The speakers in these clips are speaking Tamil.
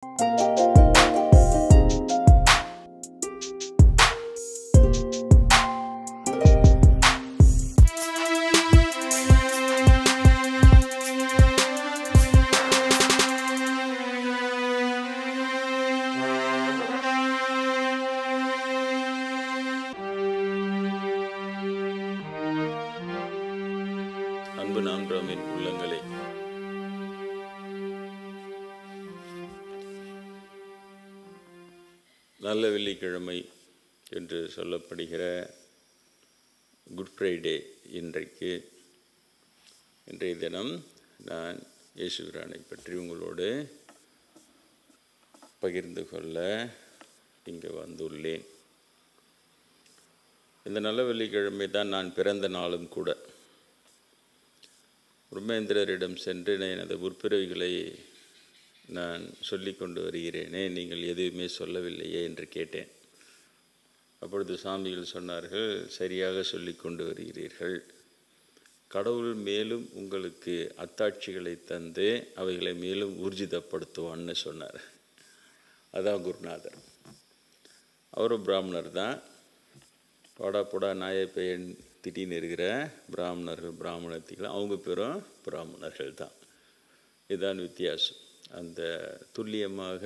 அன்பு நான்காமின் உள்ளங்களே, நல்ல வெள்ளிக்கிழமை என்று சொல்லப்படுகிற குட் ஃப்ரைடே இன்றைய தினம் நான் இயேசுபிரானை பற்றி உங்களோடு பகிர்ந்து கொள்ள இங்கே வந்துள்ளேன். இந்த நல்ல வெள்ளிக்கிழமை தான் நான் பிறந்த நாளும் கூட. பிரம்மேந்திரரிடம் சென்று எனது முற்பிறவிகளை நான் சொல்லி கொண்டு வருகிறேனே, நீங்கள் எதுவுமே சொல்லவில்லையே என்று கேட்டேன். அப்பொழுது சாமிகள் சொன்னார்கள், சரியாக சொல்லி கொண்டு வருகிறீர்கள். கடவுள் மேலும் உங்களுக்கு அத்தாட்சிகளை தந்து அவைகளை மேலும் ஊர்ஜிதப்படுத்துவான்னு சொன்னார். அதான் குருநாதர். அவரும் பிராமணர் தான். போடா போடா நாயப்பையன் திட்டின்னு இருக்கிற பிராமணத்திகள் அவங்க பேரும் பிராமணர்கள் தான். இதுதான் வித்தியாசம். அந்த துல்லியமாக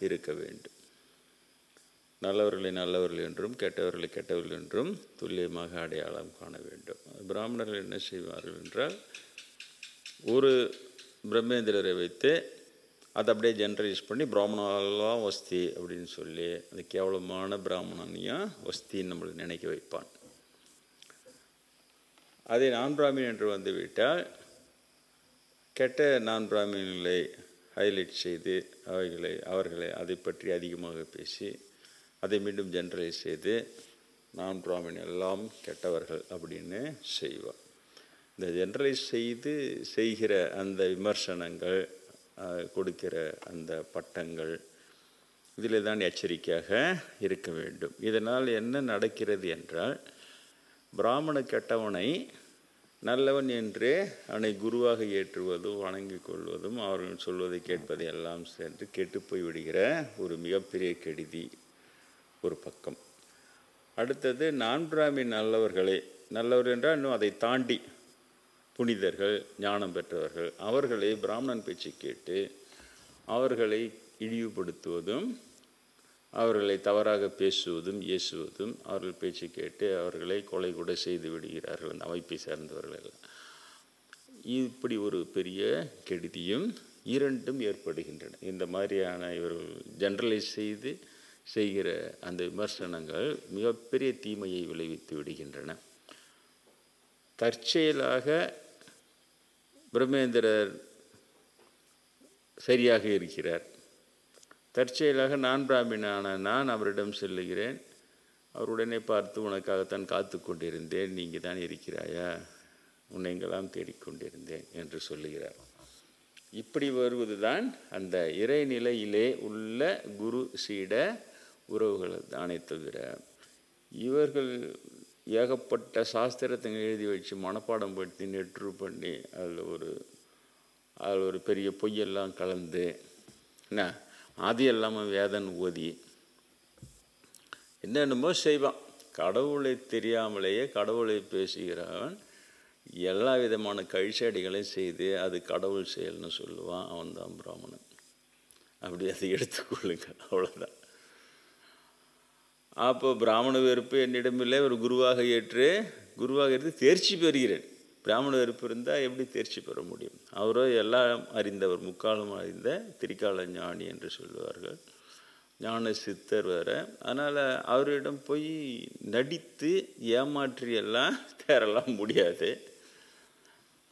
இருக்க வேண்டும். நல்லவர்களை நல்லவர்கள் என்றும் கெட்டவர்களை கெட்டவர்கள் என்றும் துல்லியமாக அடையாளம் காண வேண்டும். பிராமணர்கள் என்ன செய்வார்கள் என்றால், ஒரு பிரம்மேந்திரரை வைத்து அதை அப்படியே ஜென்ரலைஸ் பண்ணி பிராமணெல்லாம் வஸ்தி அப்படின்னு சொல்லி அந்த கேவலமான பிராமணனையும் வஸ்தின்னு நம்மளுக்கு நினைக்க வைப்பான். அதை நான் பிராமின் என்று வந்துவிட்டால் கெட்ட நான் பிராமின்களை ஹைலைட் செய்து அவர்களை அதை பற்றி அதிகமாக பேசி அதை மீண்டும் ஜென்ரலைஸ் செய்து நான் பிராமின் எல்லாம் கெட்டவர்கள் அப்படின்னு செய்வார். இந்த ஜென்ரலைஸ் செய்கிற அந்த விமர்சனங்கள், கொடுக்கிற அந்த பட்டங்கள், இதில் தான் எச்சரிக்கையாக இருக்க வேண்டும். இதனால் என்ன நடக்கிறது என்றால், பிராமண கெட்டவனை நல்லவன் என்று அவனை குருவாக ஏற்றுவதும் வணங்கி கொள்வதும் அவர்கள் சொல்வதை கேட்பதை எல்லாம் சேர்ந்து கெட்டு போய் விடுகிற ஒரு மிகப்பெரிய கெடுதி ஒரு பக்கம். அடுத்தது நான் பிராமின் நல்லவர் என்றால் இன்னும் அதை தாண்டி புனிதர்கள், ஞானம் பெற்றவர்கள், அவர்களை பிராமணன் பேச்சு கேட்டு அவர்களை இழிவுபடுத்துவதும் அவர்களை தவறாக பேசுவதும் ஏசுவதும், அவர்கள் பேச்சு கேட்டு அவர்களை கொலை கூட செய்து விடுகிறார்கள் அந்த அமைப்பை சேர்ந்தவர்கள் எல்லாம். இப்படி ஒரு பெரிய கெடுதியும் இரண்டும் ஏற்படுகின்றன. இந்த மாதிரியான இவர்கள் ஜென்ரலைஸ் செய்கிற அந்த விமர்சனங்கள் மிகப்பெரிய தீமையை விளைவித்து விடுகின்றன. தற்செயலாக பிரம்மேந்திரர் சரியாக இருக்கிறார். தற்செயலாக நான் பிராமணனான நான் அவரிடம் செல்லுகிறேன். அவருடனே பார்த்து, உனக்காகத்தான் காத்து கொண்டிருந்தேன், நீங்கள் தான் இருக்கிறாயா, உன்னை எங்கெல்லாம் தேடிக்கொண்டிருந்தேன் என்று சொல்லுகிறார். இப்படி வருவது தான் அந்த இறைநிலையிலே உள்ள குரு சீட உறவுகள் தானே தவிர, இவர்கள் ஏகப்பட்ட சாஸ்திரத்தை எழுதி வச்சு மனப்பாடம் படுத்தி நெற்று பண்ணி அதில் ஒரு பெரிய பொய்யெல்லாம் கலந்து என்ன அது எல்லாமே வேதன் ஓதி என்னென்னமோ செய்வான். கடவுளை தெரியாமலேயே கடவுளை பேசுகிறவன் எல்லா விதமான கழிச்சடிகளையும் செய்து அது கடவுள் செயல்னு சொல்லுவான். அவன்தான் பிராமணன். அப்படி அதை எடுத்துக்கொள்ளுங்க, அவ்வளோதான். அப்போ பிராமண வெறுப்பு என்னிடமில்லை, ஒரு குருவாக எடுத்து தேர்ச்சி பெறுகிறேன். பிராமண வெறுப்பு இருந்தால் எப்படி தேர்ச்சி பெற முடியும்? அவரோ எல்லாம் அறிந்தவர், முக்காலம் அறிந்த திரிகால ஞானி என்று சொல்லுவார்கள், ஞான சித்தர் வேற. அதனால் அவரிடம் போய் நடித்து ஏமாற்றி எல்லாம் தேரலாம் முடியாது.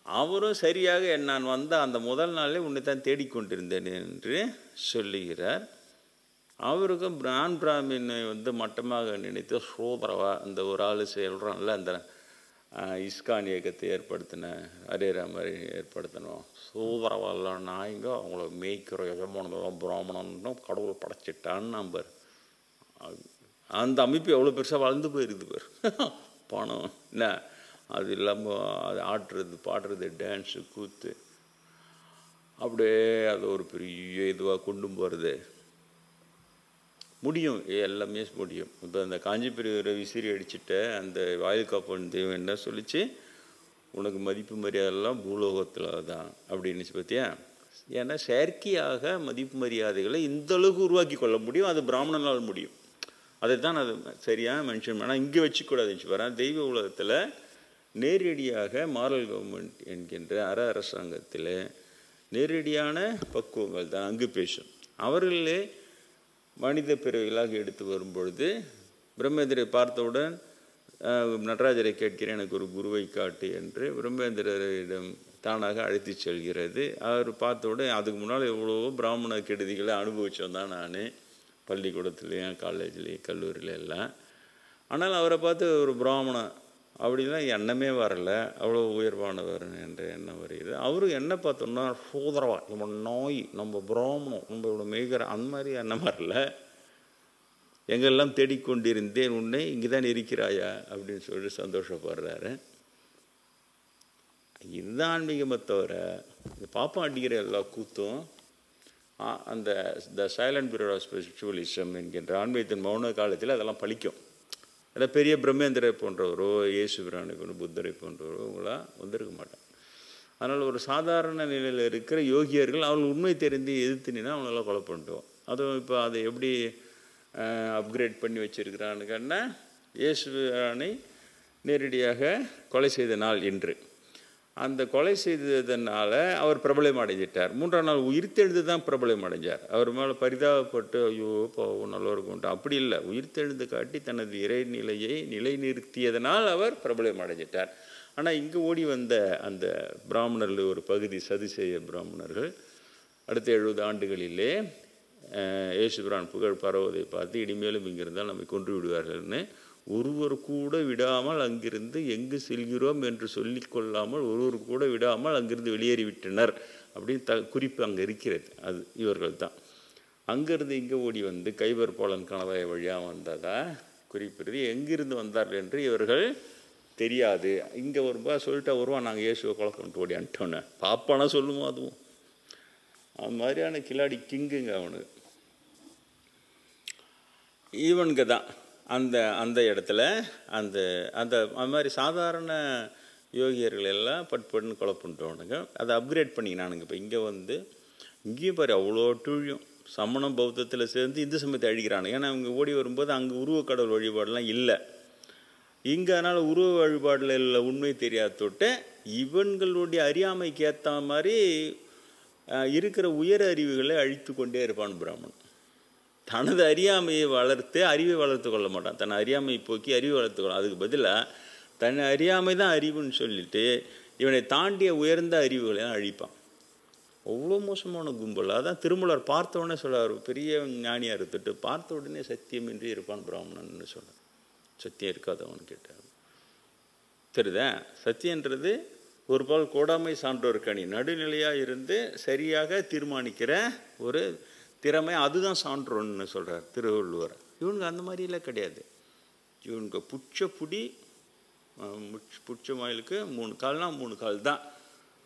அவரும் சரியாக நான் வந்த அந்த முதல் நாளே உன்னை தான் தேடிக்கொண்டிருந்தேன் என்று சொல்லுகிறார். அவருக்கும் நான் பிராமினை மட்டமாக நினைத்து சோதரவா அந்த ஒரு ஆள் சொல்கிறான்ல, அந்த இஸ்கான் இயக்கத்தை ஏற்படுத்தின ஹரே ராமரை ஏற்படுத்தணும், சோதரவாலாம் நாய்ங்க அவங்கள மேய்க்கிற எஜமானதான் பிராமணன்னும் கடவுள் படைச்சிட்டான்னு நம்பர். அந்த அமைப்பு எவ்வளோ பெருசாக வளர்ந்து போயிருக்குது பேர். பணம் என்ன, அது இல்லாமல் அது ஆடுறது பாடுறது டான்ஸு கூத்து. அப்படியே அது ஒரு பெரிய இதுவாக கொண்டு போகிறது முடியும், எல்லாமே முடியும். இப்போ அந்த காஞ்சிபுரம் விசிறி அடிச்சுட்ட அந்த வாயில் காப்பன் தெய்வம் என்ன சொல்லிச்சு, உனக்கு மதிப்பு மரியாதைலாம் பூலோகத்தில் தான் அப்படின்னு பார்த்தியா. ஏன்னா செயற்கையாக மதிப்பு மரியாதைகளை இந்த அளவுக்கு உருவாக்கி கொள்ள முடியும், அது பிராமணனால் முடியும். அதை தான் அது சரியாக மென்ஷன் பண்ணால் இங்கே வச்சுக்கூடாதுன்னு வரேன். தெய்வ உலகத்தில் நேரடியாக மாரல் கவர்மெண்ட் என்கின்ற அரசாங்கத்தில் நேரடியான பக்குவங்கள் தான் அங்கு பேசும். அவர்களே மனித பிறவிகளாக எடுத்து வரும்பொழுது பிரம்மேந்திரை பார்த்தவுடன் நடராஜரை கேட்கிறேன், எனக்கு ஒரு குருவை காட்டு என்று பிரம்மேந்திரரிடம் தானாக அழைத்து செல்கிறது. அவர் பார்த்தவுடன் அதுக்கு முன்னால் எவ்வளவோ பிராமண கெடுதிகளை அனுபவித்தோம் தான் நான், பள்ளிக்கூடத்துலேயும் காலேஜ்லேயும் கல்லூரியில் எல்லாம். ஆனால் அவரை பார்த்து ஒரு பிராமணன் அப்படிலாம் எண்ணமே வரல, அவ்வளோ உயர்வானவர் என்ற எண்ணம் வருகிறது. அவரும் என்ன பார்த்தோம்னா சோதரவா, நம்ம நாய், நம்ம பிராமணம், நம்மளோட மேய்கிற அந்த மாதிரி எண்ணம் வரல. எங்கெல்லாம் தேடிக்கொண்டிருந்தேன் உன்னை, இங்கே தான் இருக்கிறாயா அப்படின்னு சொல்லி சந்தோஷப்படுறாரு. இதுதான் ஆன்மீகமே தவிர இந்த பாப்பா அடிக்கிற எல்லா கூத்தும் அந்த த சைலண்ட் பீரியட் ஆஃப் ஸ்பிரிச்சுவலிசம் என்கின்ற ஆன்மீகத்தின் மௌன காலத்தில் அதெல்லாம் பழிக்கும். அதில் பெரிய பிரம்மேந்திரை போன்றவரோ இயேசு பிரானை போன்ற புத்தரை போன்றவரோ இவங்களாம் வந்திருக்க மாட்டாங்க. அதனால் ஒரு சாதாரண நிலையில் இருக்கிற யோகியர்கள் அவர்கள் உண்மை தெரிந்து எதிர்த்துனா அவங்களெல்லாம் கொலை பண்ணிட்டோம். அதுவும் இப்போ அதை எப்படி அப்கிரேட் பண்ணி வச்சுருக்கிறான்னு கேட்டால், இயேசு பிரானை நேரடியாக கொலை செய்த நாள் இன்று. அந்த கொலை செய்ததனால அவர் பிரபலம் அடைஞ்சிட்டார். 3ஆம் நாள் உயிர்த்தெழுந்து தான் பிரபலம் அடைஞ்சார். அவர் மேலே பரிதாபப்பட்டு ஐயோ பாவம் நல்லவருக்கு அப்படி இல்லை, உயிர்த்தெழுந்து காட்டி தனது இறைநிலையை நிலைநிறுத்தியதனால் அவர் பிரபலம் அடைஞ்சிட்டார். ஆனால் இங்கே ஓடி வந்த அந்த பிராமணர்கள் ஒரு பகுதி சதுசேய பிராமணர்கள் அடுத்த 70 ஆண்டுகளிலே இயேசுபிரான் புகழ் பரவுவதை பார்த்து இனிமேலும் இங்கிருந்தால் நம்மை கொன்று விடுவார்கள்னு ஒருவர் கூட விடாமல் அங்கிருந்து எங்கு செல்கிறோம் என்று சொல்லிக்கொள்ளாமல் ஒருவர் கூட விடாமல் அங்கிருந்து வெளியேறிவிட்டனர் அப்படின்னு குறிப்பு அங்கே இருக்கிறது. அது இவர்கள் தான். அங்கேருந்து இங்கே ஓடி வந்து கைபர் போலன் கணவாய் வழியாக வந்ததா குறிப்பிடுது. எங்கிருந்து வந்தார்கள் என்று இவர்கள் தெரியாது. இங்கே வரும்போது சொல்லிட்டா வருவான், நாங்கள் இயேசுவை கொலை பண்ணிட்டு ஓடி அன்ட்டோன்னு பாப்பானா சொல்லுவோம். அதுவும் அது மாதிரியான கில்லாடி கிங்குங்க அவனுக்கு. ஈவனுக்கு தான் அந்த அந்த இடத்துல அந்த அந்த அது மாதிரி சாதாரண யோகியர்கள் எல்லாம் பட்டுன்னு கொலை பண்ணிட்டோனுங்க. அதை அப்கிரேட் பண்ணிக்கினானுங்க. இப்போ இங்கே வந்து இங்கேயும் பாரு அவ்வளோ டூழியும் சமணம் பௌத்தத்தில் சேர்ந்து இந்து சமயத்தை அழிக்கிறானுங்க. ஏன்னா அவங்க ஓடி வரும்போது அங்கே உருவக்கடவுள் வழிபாடெலாம் இல்லை. இங்கே அதனால் உருவ வழிபாடில் இல்லை உண்மை தெரியாத தொட்டு இவன்களுடைய அறியாமைக்கு ஏற்ற மாதிரி இருக்கிற உயர் அறிவுகளை அழித்து கொண்டே இருப்பான் பிராமணன். தனது அறியாமையை வளர்த்து அறிவை வளர்த்து கொள்ள மாட்டான். தன் அறியாமையை போக்கி அறிவை வளர்த்து கொள்ள, அதுக்கு பதிலாக தன் அறியாமை தான் அறிவுன்னு சொல்லிட்டு இவனை தாண்டிய உயர்ந்த அறிவுகளை தான் அழிப்பான். அவ்வளோ மோசமான கும்பல். அதான் திருமூலர் பார்த்த உடனே சொல்கிறார், பெரிய ஞானியாக இருந்துட்டு பார்த்த உடனே சத்தியமின்றி இருப்பான் பிராமணன்னு சொல்கிறார். சத்தியம் இருக்காதவன் கேட்டார். தெரியுதா? சத்தியன்றது ஒரு பால் கோடாமை சான்றோர் கனி, நடுநிலையாக இருந்து சரியாக தீர்மானிக்கிற ஒரு திறமை, அதுதான் சான்றோன்னு சொல்கிறார் திருவள்ளுவர். இவனுக்கு அந்த மாதிரிலாம் கிடையாது. இவனுக்கு புடி புட்ச மயிலுக்கு 3 கால்னா 3 கால் தான்.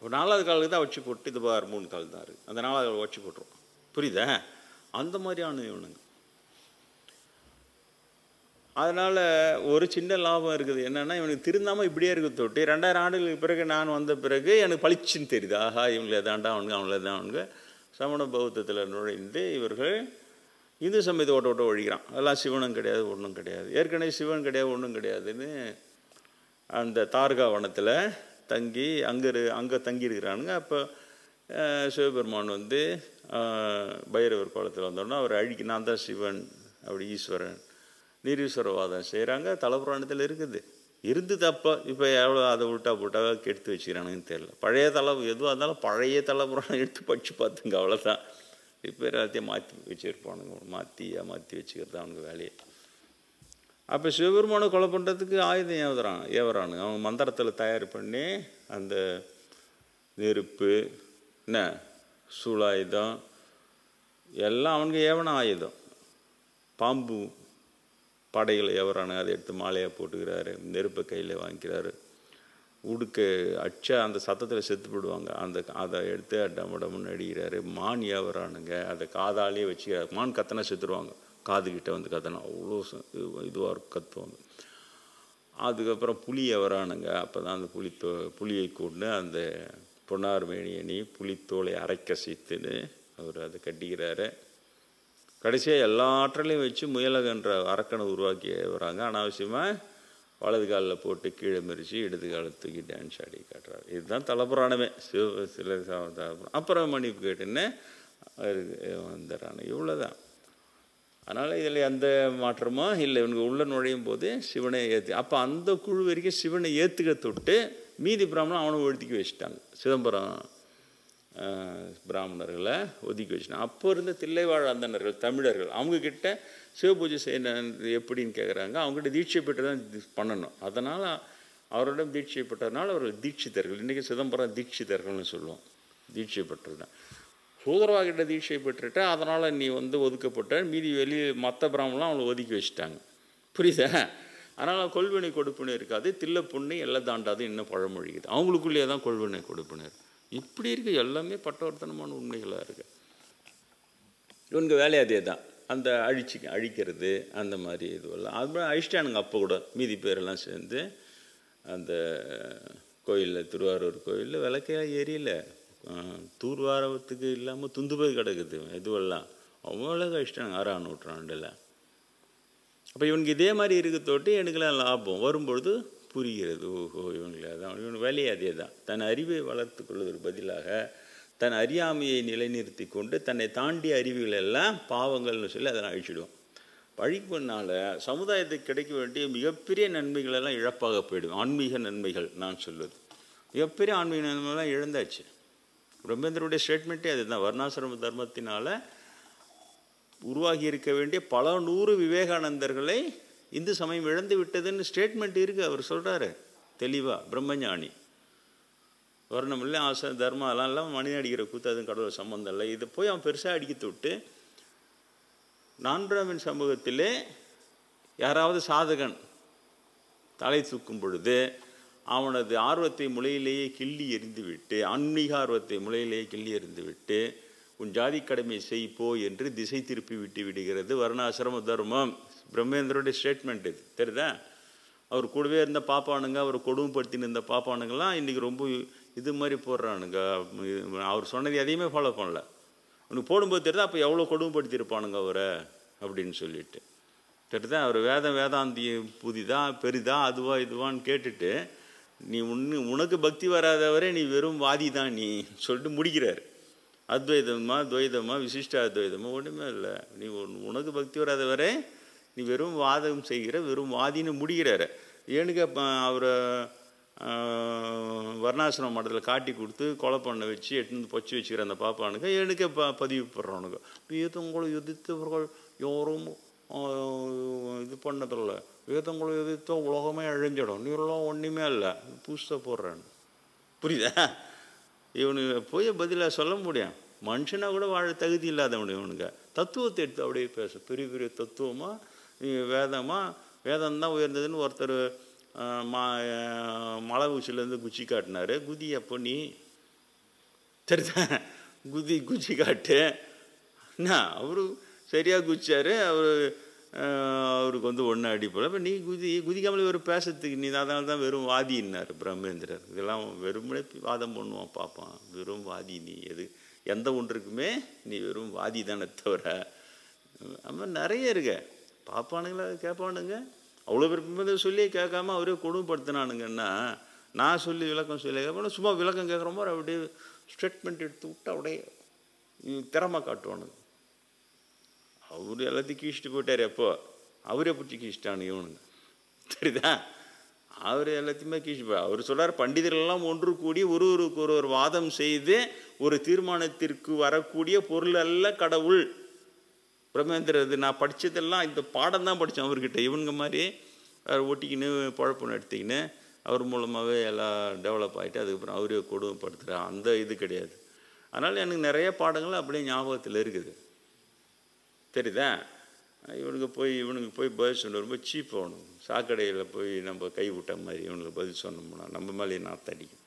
ஒரு 4வது காலுக்கு தான் வச்சு போட்டு இது பார் 3 கால் தான் இருக்குது, அந்த 4வது கால் வச்சு போட்டுருவோம். புரியுதா? அந்த மாதிரியான இவனுங்க. அதனால் ஒரு சின்ன லாபம் இருக்குது என்னென்னா, இவனுக்கு திருந்தாமல் இப்படியே இருக்க தொட்டு 2000 ஆண்டுகளுக்கு பிறகு நான் வந்த பிறகு எனக்கு பளிச்சுன்னு தெரியுது. ஆஹா இவங்களே தாண்டா அவங்களே தான் அவனுங்க சமண பௌத்தத்தில் நுழைந்து இவர்கள் இந்து சமயத்தை ஓட்ட ஒழிக்கிறான். அதெல்லாம் சிவனும் கிடையாது ஒன்றும் கிடையாது, ஏற்கனவே சிவன் கிடையாது ஒன்றும் கிடையாதுன்னு அந்த தார்கா வனத்தில் தங்கி அங்கே தங்கியிருக்கிறானுங்க. அப்போ சிவபெருமான் வந்து பைரவர் கோலத்தில் வந்தோன்னா அவர் நான் தான் சிவன் அப்படி ஈஸ்வரன் நிரீஸ்வரவாதம் செய்கிறாங்க. தலபுராணத்தில் இருக்குது. இருந்து தப்பா இப்போ எவ்வளோ அதை உள்ட்டா போட்டாவே கெடுத்து வச்சுக்கிறானுங்கன்னு தெரியல. பழைய எதுவாக இருந்தாலும் பழைய தலைப்புராணம் எடுத்து படித்து பார்த்துங்க, அவ்வளோதான். இப்போ எல்லாத்தையும் மாற்றி வச்சுருப்பானுங்க, மாற்றி வச்சுக்கிறது அவனுக்கு வேலையை. அப்போ சிவபெருமானை கொலை பண்ணுறதுக்கு ஆயுதம் ஏவுறானுங்க. அவங்க மந்திரத்தில் தயார் பண்ணி அந்த நெருப்பு என்ன சூளாயுதம் எல்லாம் அவனுக்கு ஏவன ஆயுதம். பாம்பு படைகளை எவரானு அதை எடுத்து மாலையாக போட்டுக்கிறாரு, நெருப்பை கையில் வாங்கிக்கிறாரு. உடுக்க அச்சா அந்த சத்தத்தில் செத்து போடுவாங்க. அதை எடுத்து டம்முன்னு அடிக்கிறாரு. மான் ஏவரானுங்க, அதை காதாலே வச்சு மான் கத்தனா செத்துருவாங்க. காதுகிட்ட வந்து கத்தனா அவ்வளோ இதுவாக கத்துவாங்க. அதுக்கப்புறம் புலி ஏவரானுங்க. அப்போ தான் அந்த புலியை கொண்டு அந்த பொன்னார் மேனியணி புலித்தோலை அரைக்கசைத்துன்னு அவர் அதை கட்டிக்கிறாரு. கடைசியாக எல்லா ஆற்றலையும் வச்சு முயலகன்ற அரக்கனை உருவாக்கி வராங்க. அனாவசியமாக வலது காலில் போட்டு கீழே மிரிச்சு இடது காலை தூக்கி டான்ஸ் ஆடி காட்டுறாரு. இதுதான் தலபுராணமே. சில அப்புறம் மன்னிப்பு கேட்டுன்னு வந்துடுறாங்க. இவ்வளோதான். அதனால் இதில் எந்த மாற்றமும் இல்லை. இவனுக்கு உள்ள நுழையும் போது சிவனை அப்போ அந்த குழு வரைக்கும் சிவனை ஏற்றுக்க தொட்டு மீதி பிராமணன் அவனை ஒதுக்கி வச்சுட்டாங்க. சிதம்பரம் பிராமணர்களை ஒதுக்கி வச்சுட்டாங்க. அப்போ இருந்த தில்லைவாழ் அந்தணர்கள் தமிழர்கள் அவங்கக்கிட்ட சிவபூஜை செய்யணும் எப்படின்னு கேட்குறாங்க. அவங்ககிட்ட தீட்சை பெற்று தான் பண்ணணும். அதனால் அவரிடம் தீட்சை பெற்றதுனால அவர்கள் தீட்சிதர்கள். இன்றைக்கி சிதம்பரம் தீட்சிதர்கள்னு சொல்லுவோம். தீட்சை பெற்றது தான். சூதரவாகிட்ட தீட்சை பெற்றுட்ட, அதனால் நீ ஒதுக்கப்பட்ட மீதி வெளியே மற்ற பிராமணலாம் அவங்கள ஒதுக்கி வச்சுட்டாங்க. புரியுதா? அதனால் கொள்வினை கொடுப்பினை இருக்காது. தில்லை பொண்ணு எல்லாம் தாண்டாது இன்னும் பழமொழிக்குது. அவங்களுக்குள்ளேயே தான் கொள்வினை கொடுப்பினர். இப்படி இருக்குது. எல்லாமே பட்டவர்த்தனமான உண்மைகளாக இருக்குது. இவனுக்கு வேலையே அதே தான். அந்த அழிக்கிறது அந்த மாதிரி இதுவெல்லாம் அது அழிச்சிட்டானுங்க. அப்போ கூட மீதி பேரெல்லாம் சேர்ந்து அந்த கோயிலில் திருவாரூர் கோயிலில் விளக்கையாக எரியல, தூர்வாரத்துக்கு இல்லாமல் துந்து போய் கிடக்குது. இதுவெல்லாம் அவ்வளோ அழிச்சிட்டானுங்க 6ஆம் நூற்றாண்டில். அப்போ இவனுக்கு இதே மாதிரி இருக்க தொட்டு எனக்குலாம் லாபம் வரும்பொழுது புரிகிறது. ஓஹோ, இவங்களே தான். இவனுக்கு வேலையே அதே தான். தன் அறிவை வளர்த்து கொள்வதற்கு பதிலாக தன் அறியாமையை நிலைநிறுத்தி கொண்டு தன்னை தாண்டிய அறிவுகள் எல்லாம் பாவங்கள்னு சொல்லி அதை அழிச்சிடுவோம். அழிப்புனால சமுதாயத்துக்கு கிடைக்க வேண்டிய மிகப்பெரிய நன்மைகளெல்லாம் இழப்பாக போயிடும். ஆன்மீக நன்மைகள் நான் சொல்வது மிகப்பெரிய ஆன்மீக நன்மைகள்லாம் இழந்தாச்சு. பிரம்மேந்திரனுடைய ஸ்டேட்மெண்ட்டே அதுதான். வர்ணாசிரம தர்மத்தினால் உருவாகி இருக்க வேண்டிய பல 100 விவேகானந்தர்களை இந்து சமயம் இழந்து விட்டதுன்னு ஸ்டேட்மெண்ட் இருக்குது. அவர் சொல்கிறாரு தெளிவாக. பிரம்மஞானி. வர்ணம் இல்லை, ஆசை, தர்மம் அதெல்லாம் இல்லாமல் மனித அடிக்கிற கூத்து அதுவும் கடவுள் சம்மந்தம் இல்லை. இதை போய் அவன் பெருசாக அடிக்க தொட்டு நான்காம் சமூகத்திலே யாராவது சாதகன் தலை தூக்கும் பொழுது அவனது ஆர்வத்தை முளையிலேயே கிள்ளி எறிந்து விட்டு, ஆன்மீக ஆர்வத்தை முளையிலேயே கிள்ளி எறிந்து விட்டு உன் ஜாதி கடமை செய்ப்போ என்று திசை திருப்பி விட்டு விடுகிறது வர்ணாசிரம தர்மம். பிரம்மேந்திரோடைய ஸ்டேட்மெண்ட் இது. தெரியுதா? அவர் கூடவே இருந்த பாப்பானுங்க, அவர் கொடுமைப்படுத்தின்னு இருந்த பாப்பானுங்கெல்லாம் இன்றைக்கி ரொம்ப இது மாதிரி போடுறானுங்க. அவர் சொன்னது எதையுமே ஃபாலோ பண்ணல. உனக்கு போடும்போது தெரியுதா அப்போ எவ்வளோ கொடுமைப்படுத்தியிருப்பானுங்க அவரை அப்படின்னு சொல்லிட்டு. தெரியுதா? அவர் வேதாந்தி புதிதா பெரிதா அதுவா இதுவான்னு கேட்டுட்டு நீ உனக்கு பக்தி வராதவரே நீ வெறும் வாதி தான் நீ சொல்லிட்டு முடிக்கிறார். அத்வைதமா துவைதமா விசிஷ்ட அத்வைதமா ஒன்றுமே இல்லை. நீ உனக்கு பக்தி வராதவரே நீ வெறும் வாதம் செய்கிற வெறும் வாதின்னு முடிகிறாரு. ஏனுக்கு அவரை வர்ணாசிரம மடத்தில் காட்டி கொடுத்து கொலை பண்ண வச்சு எட்டு பொச்சு வச்சுக்கிற அந்த பாப்பானுங்க ஏனுக்கு பதிவு போடுறவனுங்க வேதங்களை எதிர்த்தவர்கள் யாரும் இது பண்ணதில்லை, வேதங்களை எதிர்த்தா உலகமே அழிஞ்சிடும், நீரெல்லாம் ஒன்றுமே இல்லை புதுசாக போடுறான்னு. புரியுதா? இவனுக்கு போய் பதிலாக சொல்ல முடியும். மனுஷனாக கூட வாழ தகுதி இல்லாதவனு இவனுங்க. தத்துவத்தை எடுத்து அப்படியே பேச பெரிய பெரிய தத்துவமாக வேதம்தான் உயர்ந்ததுன்னு ஒருத்தர் மலை உச்சிலேருந்து குச்சி காட்டினார். குதி அப்போ நீ தெரியுதா? குச்சி காட்டு என்ன அவரு சரியாக குச்சார். அவருக்கு ஒன்று அடிப்போல். இப்போ நீ குதிக்காமல் வெறும் பேசுறதுக்கு நீ அதனால தான் வெறும் வாதின்னார் பிரம்மேந்திரர். இதெல்லாம் வெறுமனே வாதம் பண்ணுவான் பார்ப்பான். வெறும் வாதி நீ எந்த ஒன்றுக்குமே நீ வெறும் வாதி தானே தவிர. நம்ம நிறைய இருக்க பாப்பானுங்களா கேட்பானுங்க. அவ்வளோ விருப்பம் சொல்லி கேட்காம அவரே கொடுமைப்படுத்தினானுங்கன்னா நான் சொல்லி விளக்கம் சொல்லி கேட்பானு சும்மா விளக்கம் கேட்குற மாதிரி அப்படியே ஸ்டேட்மெண்ட் எடுத்து விட்டு அப்படியே திறமை காட்டுவானுங்க. அவரு எல்லாத்தையும் கீழ்ச்சிட்டு போயிட்டார். எப்போ அவரே பிடிச்சி கீழ்ச்சிட்டானு இவனுங்க. தெரியுதா? அவர் எல்லாத்தையுமே கீழ்ச்சி அவர் சொல்கிறார் பண்டிதர்களெல்லாம் ஒன்று கூடி ஒருவருக்கு ஒரு வாதம் செய்து ஒரு தீர்மானத்திற்கு வரக்கூடிய பொருள் அல்ல கடவுள். பிரம்மேந்திரது நான் படித்ததெல்லாம் இந்த பாடம் தான் படித்தேன் அவர்கிட்ட. இவனுங்க மாதிரி அவர் ஒட்டிக்கின்னு பழப்பம் எடுத்திக்கின்னு அவர் மூலமாகவே எல்லாம் டெவலப் ஆகிட்டு அதுக்கப்புறம் அவரே கொடுமைப்படுத்துகிற அந்த இது கிடையாது. அதனால் எனக்கு நிறைய பாடங்கள் அப்படியே ஞாபகத்தில் இருக்குது. தெரியுதா? இவனுக்கு போய் பதில் சொன்ன ரொம்ப சீப் ஆகணும். சாக்கடையில் போய் நம்ம கை விட்ட மாதிரி இவனுக்கு பதில் சொன்னோம்னா நம்ம மேலே நாத்தடிக்கும்.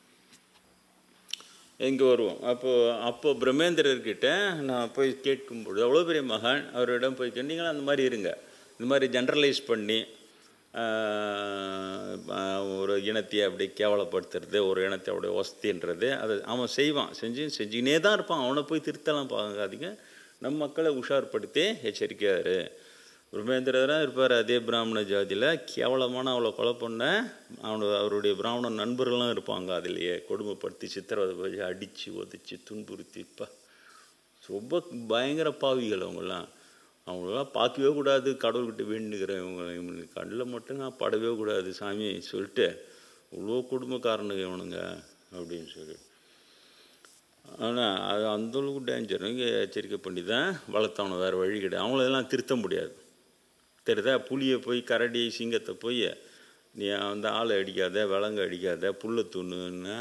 எங்கே வருவோம். அப்போது பிரம்மேந்திரர்கிட்ட நான் போய் கேட்கும்பொழுது, அவ்வளோ பெரிய மகான், அவரிடம் போய் நீங்களும் அந்த மாதிரி இருங்க, இந்த மாதிரி ஜென்ரலைஸ் பண்ணி ஒரு இனத்தை அப்படி கேவலப்படுத்துறது, ஒரு இனத்தை அப்படியே வசதின்றது, அதை அவன் செஞ்சுக்கினே தான் இருப்பான். அவனை போய் திருத்தலாம் பார்க்காதீங்க, நம்ம மக்களை உஷார்படுத்தி எச்சரிக்கையாரு. பிரம்மேந்திரராக இருப்பார் அதே பிராமண ஜாதியில். கேவலமான அவளை கொலை பண்ண அவருடைய பிராமண நண்பர்களும் இருப்பாங்க. அதிலேயே கொடுமைப்படுத்தி சித்திரவதை போய் அடித்து உதச்சி துன்புறுத்திப்பா ரொம்ப பயங்கர பாவிகள் அவங்களாம். அவங்களெல்லாம் பார்க்கவே கூடாது. கடவுள்கிட்ட வேண்டுகிறேன், இவங்க கண்ணில் மட்டும் நான் படவே கூடாது சாமி சொல்லிட்டு, இவ்வளோ குடும்பக்காரனுங்க இவனுங்க அப்படின்னு சொல்லி. ஆனால் அது அந்தளவுக்கு டேஞ்சர். இங்கே எச்சரிக்கை பண்ணி தான் வளர்த்தவனை, வேறு வழி கிடையாது. அவங்களெல்லாம் திருத்த முடியாது. தெரியுதா? புளியை போய் கரடி சிங்கத்தை போய் நீ ஆளை அடிக்காத, விலங்கு அடிக்காத, புல்லை தூணுன்னா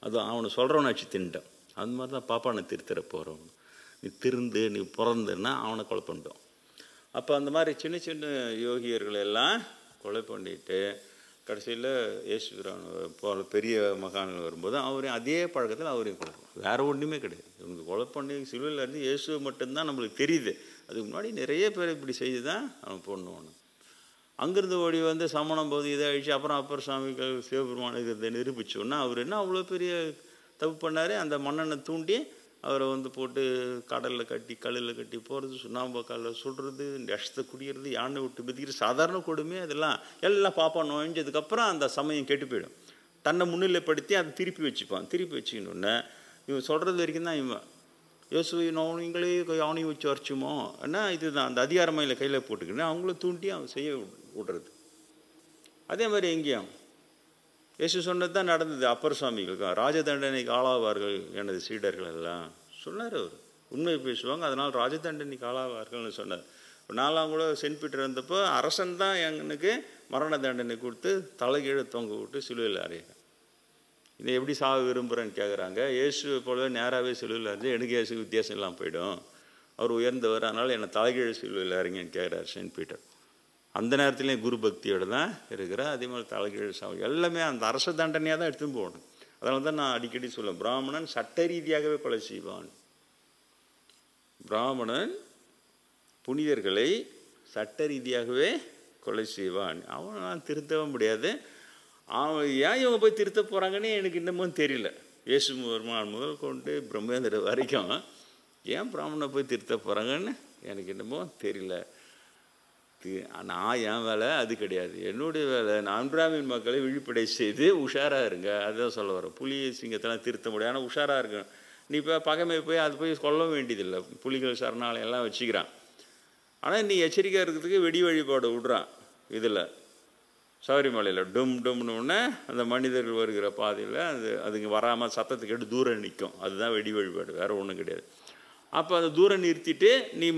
அது அவனை சொல்கிறவனாச்சு தின்ட்டான். அந்த மாதிரி தான் பாப்பானை திருத்துற போகிறவன். நீ திருந்து நீ பிறந்துன்னா அவனை கொலை பண்ணிட்டோம். அப்போ அந்த மாதிரி சின்ன சின்ன யோகியர்களெல்லாம் கொலை பண்ணிட்டு கடைசியில் இயேசுகிறான் போல பெரிய மகான்கள் வரும்போது அவரையும் அதே பழக்கத்தில் அவரையும் கொலை பண்ணும். வேறு ஒன்றுமே கிடையாது. இவனுக்கு கொலை பண்ணி சிலுவையில் இருந்து இயேசு மட்டும்தான் நம்மளுக்கு தெரியுது. அதுக்கு முன்னாடி நிறைய பேர் இப்படி செய்து தான் அவன் பொண்ணுவானு. அங்கேருந்து ஓடி வந்து சமணம் போது இதை அழிச்சு அப்புறம் அப்பர் சாமிகள் சிவபெருமானுக்கு இதை நிரூபித்தோன்னா அவர் என்ன அவ்வளோ பெரிய தப்பு பண்ணார். அந்த மன்னனை தூண்டி அவரை வந்து போட்டு கடலில் கட்டி கல்லில் கட்டி போகிறது, சுண்ணாம்பு கல்லில் சுடுறது, விஷத்தை குடிக்கிறது, யானை விட்டு மிதிக்கிறது, சாதாரண கொடுமை. அதெல்லாம் எல்லாம் பாப்பா நுழைஞ்சதுக்கப்புறம் அந்த சமயம் கெட்டு போயிடும். தன்னை முன்னிலைப்படுத்தி அதை திருப்பி வச்சுப்பான். திருப்பி வச்சுக்கணுன்னே இவன் சொல்கிறது வரைக்கும் தான் இவன் யோசுவை நோனிங்களே யானையும் வச்சு வரைச்சுமோ என்ன இதுதான் அந்த அதிகாரமையில் கையில் போட்டுக்கின்னு அவங்கள தூண்டி அவன் செய்ய விடுறது. அதே மாதிரி எங்கேயும் இயேசு சொன்னது தான் நடந்தது. அப்பர் சுவாமிகளுக்கு ராஜ தண்டனைக்கு ஆளாவார்கள் எனது சீடர்கள் எல்லாம் சொன்னார். அவர் உண்மை பேசுவாங்க, அதனால் ராஜ தண்டனைக்கு ஆளாவார்கள்னு சொன்னார். நாலாம் கூட சென்ட் பீட்டர் இருந்தப்போ அரசன் தான் எனக்கு மரண தண்டனை கொடுத்து தலைகீழ தொங்க விட்டு சிலுவையில் அறையிறேன். இதை எப்படி சாக விரும்புகிறேன்னு கேட்குறாங்க. இயேசு போலவே நேராகவே சிலுவையில் இருந்து எனக்கு இயேசு வித்தியாசம் எல்லாம் போயிடும், அவர் உயர்ந்தவர், அதனால் என்னை தலைகீழ சிலுவையில் இறங்கின்னு கேட்குறாரு சென்ட் பீட்டர். அந்த நேரத்துலேயும் குரு பக்தியோடு தான் இருக்கிற. அதே மாதிரி தலைகீழ சாவு எல்லாமே அந்த அரச தண்டனையாக தான் எடுத்துன்னு போகணும். அதனால தான் நான் அடிக்கடி சொல்லுவேன், பிராமணன் சட்ட ரீதியாகவே கொலை செய்வான். பிராமணன் புனிதர்களை சட்ட ரீதியாகவே கொலை செய்வான். அவன் திருத்தவே முடியாது. அவன் ஏன் இவங்க போய் திருத்த போகிறாங்கன்னு எனக்கு இன்னமும் தெரியல. இயேசு பெருமான் முதல் கொண்டு பிரம்மேந்திர வரைக்கும் ஏன் பிராமணனை போய் திருத்த போகிறாங்கன்னு எனக்கு இன்னமும் தெரியல. நான் என் வேலை அது கிடையாது. என்னுடைய வேலை நான் பிராமின் மக்களை விழிப்படை செய்து உஷாராக இருங்க, அதுதான் சொல்ல வரேன். புலி சிங்கத்தெல்லாம் திருத்த முடியாது, ஆனால் உஷாராக இருக்கணும். நீ இப்போ பகைமை போய் அது போய் கொல்ல வேண்டியதில்லை. புலிகள் சரணாலயம் எல்லாம் வச்சுக்கிறான். ஆனால் நீ எச்சரிக்கையாக இருக்கிறதுக்கு வெடி வழிபாடு விடுறான். இதில் சபரிமலையில் டும் டும்னு அந்த மனிதர்கள் வருகிற பாதையில் அதுங்க வராமல் சத்தத்துக்கு எடுத்து தூரம் நிற்கும். அதுதான் வெடி வழிபாடு, வேறு ஒன்றும் கிடையாது. அப்போ அந்த தூரம் நிறுத்திட்டு நீ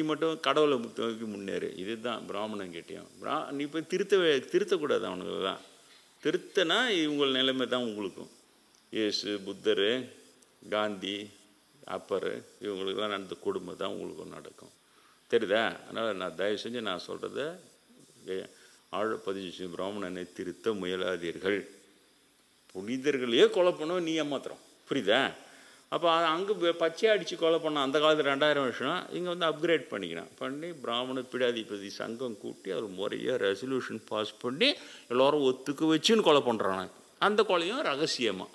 மட்டும் கடவுளை நோக்கி முன்னேறு. இதுதான் பிராமணன் கேட்டியும். நீ போய் திருத்தக்கூடாது. அவனுங்கெல்லாம் திருத்தனா இவங்க நிலைமை தான் உங்களுக்கும். இயேசு, புத்தர், காந்தி, அப்பர் இவங்களுக்கெல்லாம் நடந்த கொடுமை தான் உங்களுக்கும் நடக்கும். தெரியுதா? அதனால் நான் தயவு செஞ்சு நான் சொல்கிறத ஆழப்பதிவு பிராமணனை திருத்த முயலாதீர்கள். புனிதர்களையே கொலை பண்ணுவோம், நீ ஏமாத்திரம். புரியுதா? அப்போ அங்கே பச்சையை அடித்து கொலை பண்ணான் அந்த காலத்தில் 2000 வருஷம். இங்கே வந்து அப்கிரேட் பண்ணி பிராமண பீடாதிபதி சங்கம் கூட்டி அவர் முறையாக ரெசல்யூஷன் பாஸ் பண்ணி எல்லோரும் ஒத்துக்க வச்சுன்னு கொலை பண்ணுறாங்க. அந்த கொலையும் ரகசியமாக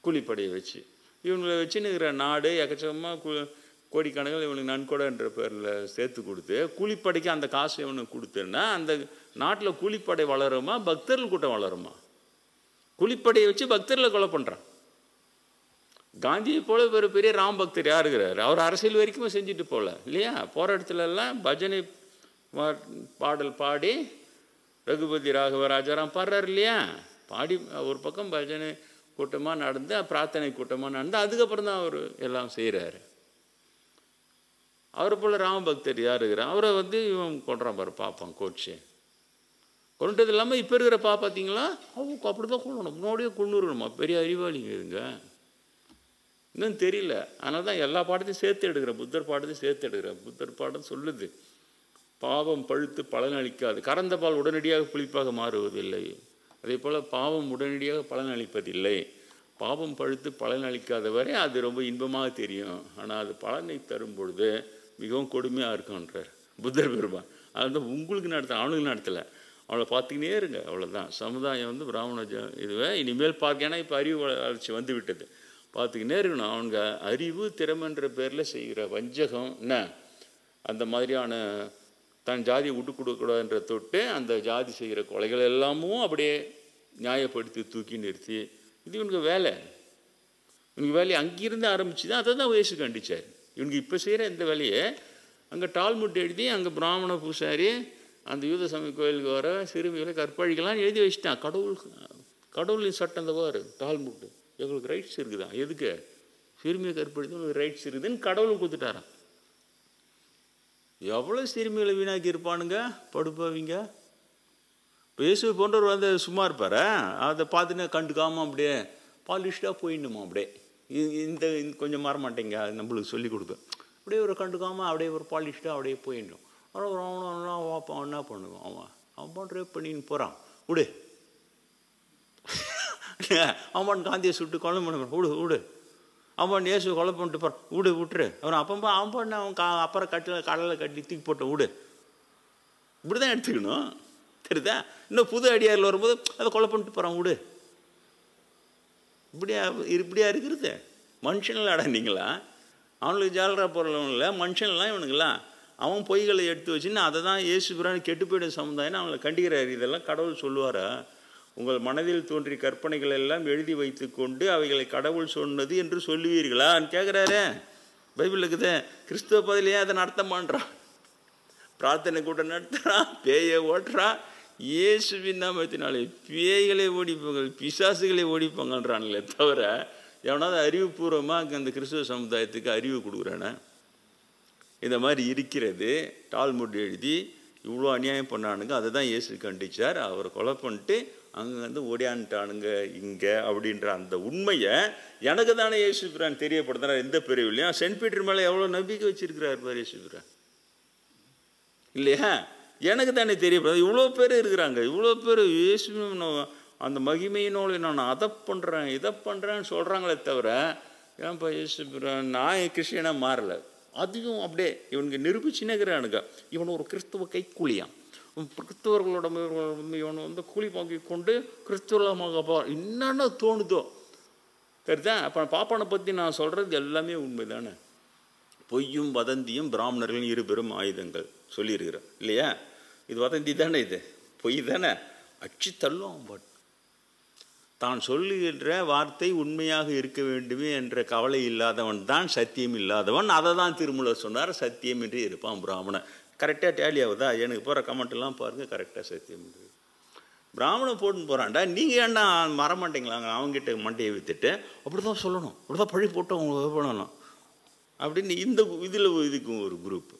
கூலிப்படையை வச்சு இவங்களை வச்சுன்னு இருக்கிற நாடு எக்கச்சக்கமாக கோடிக்கணக்கில் இவனுக்கு நன்கொடைன்ற பேரில் சேர்த்து கொடுத்து கூலிப்படைக்கு அந்த காசு இவனுக்கு கொடுத்துன்னா அந்த நாட்டில் கூலிப்படை வளருமா, பக்தர்கள் கூட்டம் வளருமா? கூலிப்படையை வச்சு பக்தர்களை கொலை பண்ணுறான். காந்தியை போல ஒரு பெரிய ராம் பக்தர் யார் இருக்கிறார்? அவர் அரசியல் வரைக்கும் செஞ்சுட்டு போகல இல்லையா? போகிற இடத்துலலாம் பஜனை பாடல் பாடி ரகுபதி ராகவ ராஜாராம் பாடுறார் இல்லையா? பாடி ஒரு பக்கம் பஜனை கூட்டமாக நடந்து பிரார்த்தனை கூட்டமாக நடந்து அதுக்கப்புறம் தான் அவர் எல்லாம் செய்கிறாரு. அவரை போல் ராமபக்தர் யார் இருக்கிறார்? அவரை வந்து இவன் கொண்டுறான் பாரு பாப்பான் கோட்சே. கொண்டது இல்லாமல் இப்போ இருக்கிற பார்த்தீங்களா அவங்க அப்படி தான் கொள்ளணும், முன்னாடியே கொண்டு வரணுமா? பெரிய அறிவாளிங்க இதுங்க, இன்னும் தெரியல. அதனால தான் எல்லா பாடத்தையும் சேர்த்து எடுக்கிறேன். புத்தர் பாடத்தையும் சேர்த்து எடுக்கிறேன். புத்தர் பாடம் சொல்லுது பாவம் பழுத்து பலனளிக்காது. கறந்த பால் உடனடியாக புளிப்பாக மாறுவதில்லை. அதே போல் பாவம் உடனடியாக பலனளிப்பதில்லை. பாவம் பழுத்து பலனளிக்காத வரை அது ரொம்ப இன்பமாக தெரியும். ஆனால் அது பலனை தரும் பொழுது மிகவும் கொடுமையாக இருக்கும்ன்றார் புத்தர் பெருமான். அது வந்து உங்களுக்கு நடத்த, அவனுக்கு நடத்தலை. அவளை பார்த்துக்கினே இருங்க, அவ்வளோதான். சமுதாயம் வந்து பிராமண இதுவே இனிமேல் பார்க்க, ஏன்னா இப்போ அறிவு வளர்ச்சி வந்து விட்டது, பார்த்துக்கினே இருக்கணும். அவங்க அறிவு திறமைன்ற பேரில் செய்கிற வஞ்சகம் என்ன, அந்த மாதிரியான தன் ஜாதியை விட்டு கொடுக்கூடாதுன்ற தொட்டு அந்த ஜாதி செய்கிற கொலைகள் எல்லாமும் அப்படியே நியாயப்படுத்தி தூக்கி நிறுத்தி, இது இவனுக்கு வேலை. இவனுக்கு வேலையை அங்கிருந்து ஆரம்பிச்சு தான் அதை தான் இயேசு கண்டிச்சார். இவனுக்கு இப்போ செய்கிற இந்த வேலையை அங்கே டால்முட் எழுதி அங்கே பிராமண பூசாரி அந்த யூத சமய கோயிலுக்கு வர சிறுமிகளை கற்பழிக்கலாம் எழுதி வச்சுட்டான். கடவுளின் சட்டம் தவார் டால்முட். எங்களுக்கு ரைட்ஸ் இருக்குதான், எதுக்கு சிறுமியை கற்பழித்து உங்களுக்கு ரைட்ஸ் இருக்குதுன்னு கடவுள் கொடுத்துட்டாரான். எவ்வளோ சிறுமிகளை வீணாக்கி இருப்பானுங்க படுப்பாவிங்க. இயேசு போன்றவர் வந்து சும்மா இருப்பார், அதை பார்த்துன்னா கண்டுக்காமல் அப்படியே பாலிஷ்டாக போயிடணுமா, அப்படியே இந்த கொஞ்சம் மாற மாட்டேங்க நம்மளுக்கு சொல்லி கொடுப்பேன், அப்படியே ஒரு கண்டுக்காமல் அப்படியே ஒரு பாலிஷ்டாக அப்படியே போயிடணும். ஆனால் ஒரு அவன் என்ன பண்ணுவான், அவன் ரேப் பண்ணின்னு போகிறான், விடு அவன் காந்தியை சுட்டு கொலை பண்ண விடு, அவன் இயேசு கொலை பண்ணிட்டு போகிறான் விட்டுரு, அவன் அப்போ அவன் பண்ண அவன் அப்புறம் கடலை கட்டி தூக்கி போட்ட விடு. இப்படி தான் எடுத்துக்கணும், தெரியுதா? இன்னும் புது அடியாரில் வரும்போது அதை கொலை பண்ணிட்டு போகிறான் விடு. இப்படியா இருக்கிறது? மனுஷன்லாடா நீங்களா? அவனுக்கு ஜாலரா போகிறவங்க இல்லை, மனுஷன்லாம் இவனுங்களா? அவன் பொய்களை எடுத்து வச்சுன்னு அதை தான் இயேசு பிராணி கெட்டு போயிடும் சமுதாயம் அவங்களை கண்டிக்கிறார். இதெல்லாம் கடவுள் சொல்லுவாரா? உங்கள் மனதில் தோன்றிய கற்பனைகள் எல்லாம் எழுதி வைத்து கொண்டு அவைகளை கடவுள் சொன்னது என்று சொல்லுவீர்களான்னு கேட்குறாரு. பைபிள் இருக்குது. கிறிஸ்துவ பதிலையே அதை நடத்த மாட்டான், பிரார்த்தனை கூட நடத்துகிறான், பேயை ஓட்டுறான். இயேசுவின் நாமத்தினாலே பேய்களை ஓடிப்பாங்க, பிசாசுகளை ஓடிப்பாங்கன்றாங்களே தவிர எவனாவது அறிவுபூர்வமாக அந்த கிறிஸ்துவ சமுதாயத்துக்கு அறிவு கொடுக்குறானே? இந்த மாதிரி இருக்கிறது. டால்முட் எழுதி இவ்வளோ அநியாயம் பண்ணானுங்க, அதை தான் இயேசு கண்டிச்சார். அவரை கொலை பண்ணிட்டு அங்கே வந்து ஓடியான்ட்டானுங்க இங்கே அப்படின்ற அந்த உண்மையை எனக்கு தானே இயேசு பிரான் தெரியப்படுத்துறார். எந்த பிரிவுலையும் சென்ட் பீட்டர் மேலே எவ்வளோ நம்பிக்கை வச்சிருக்கிறார் பாரு இயேசு பிரான், இல்லையா? எனக்கு தானே தெரியப்படுது. இவ்வளோ பேர் இருக்கிறாங்க, இவ்வளோ பேர் இயேசு அந்த மகிமையினோடு நான் அதை பண்ணுறேன் இதை பண்ணுறேன்னு சொல்கிறாங்களே தவிர, ஏன்ப்பா இயேசு பிரான் நான் கிறிஸ்டியனாக மாறலை. அதையும் அப்படியே இவனுக்கு நிரூபிச்சுனேங்கிறானுங்க. இவன் ஒரு கிறிஸ்துவ கைக்கூலியான், கிறிஸ்தவர்களோட இவனை வந்து கூலி வாங்கி கொண்டு கிறிஸ்துவமாக என்னென்ன தோணுதோ சரிதான். அப்போ பாப்பானை பற்றி நான் சொல்கிறது எல்லாமே உண்மை தானே. பொய்யும் வதந்தியும் பிராமணர்களின் இரு பெரும் ஆயுதங்கள் சொல்லியிருக்கிறோம் இல்லையா? இது வதந்தி தானே, இது பொய் தானே, அச்சு தள்ளும். பட் தான் சொல்லுகின்ற வார்த்தை உண்மையாக இருக்க வேண்டுமே என்ற கவலை இல்லாதவன் தான் சத்தியம் இல்லாதவன். அதை தான் திருமூலர் சொன்னார், சத்தியம் என்று இருப்பான் பிராமணன். கரெக்டாக டேலி ஆகுதா? எனக்கு போகிற கமெண்ட்லாம் பாருங்கள், கரெக்டாக சத்தியம் என்று பிராமணன் போட்டுன்னு போகிறான்டா. நீங்கள் ஏன்டா மறமாட்டீங்களாங்க? அவங்ககிட்ட மண்டையை விற்றுட்டு அப்படி தான் சொல்லணும், அப்படி தான் பழி போட்டு அவங்க பண்ணணும் அப்படின்னு இந்த இதில் இதுக்கும் ஒரு குரூப்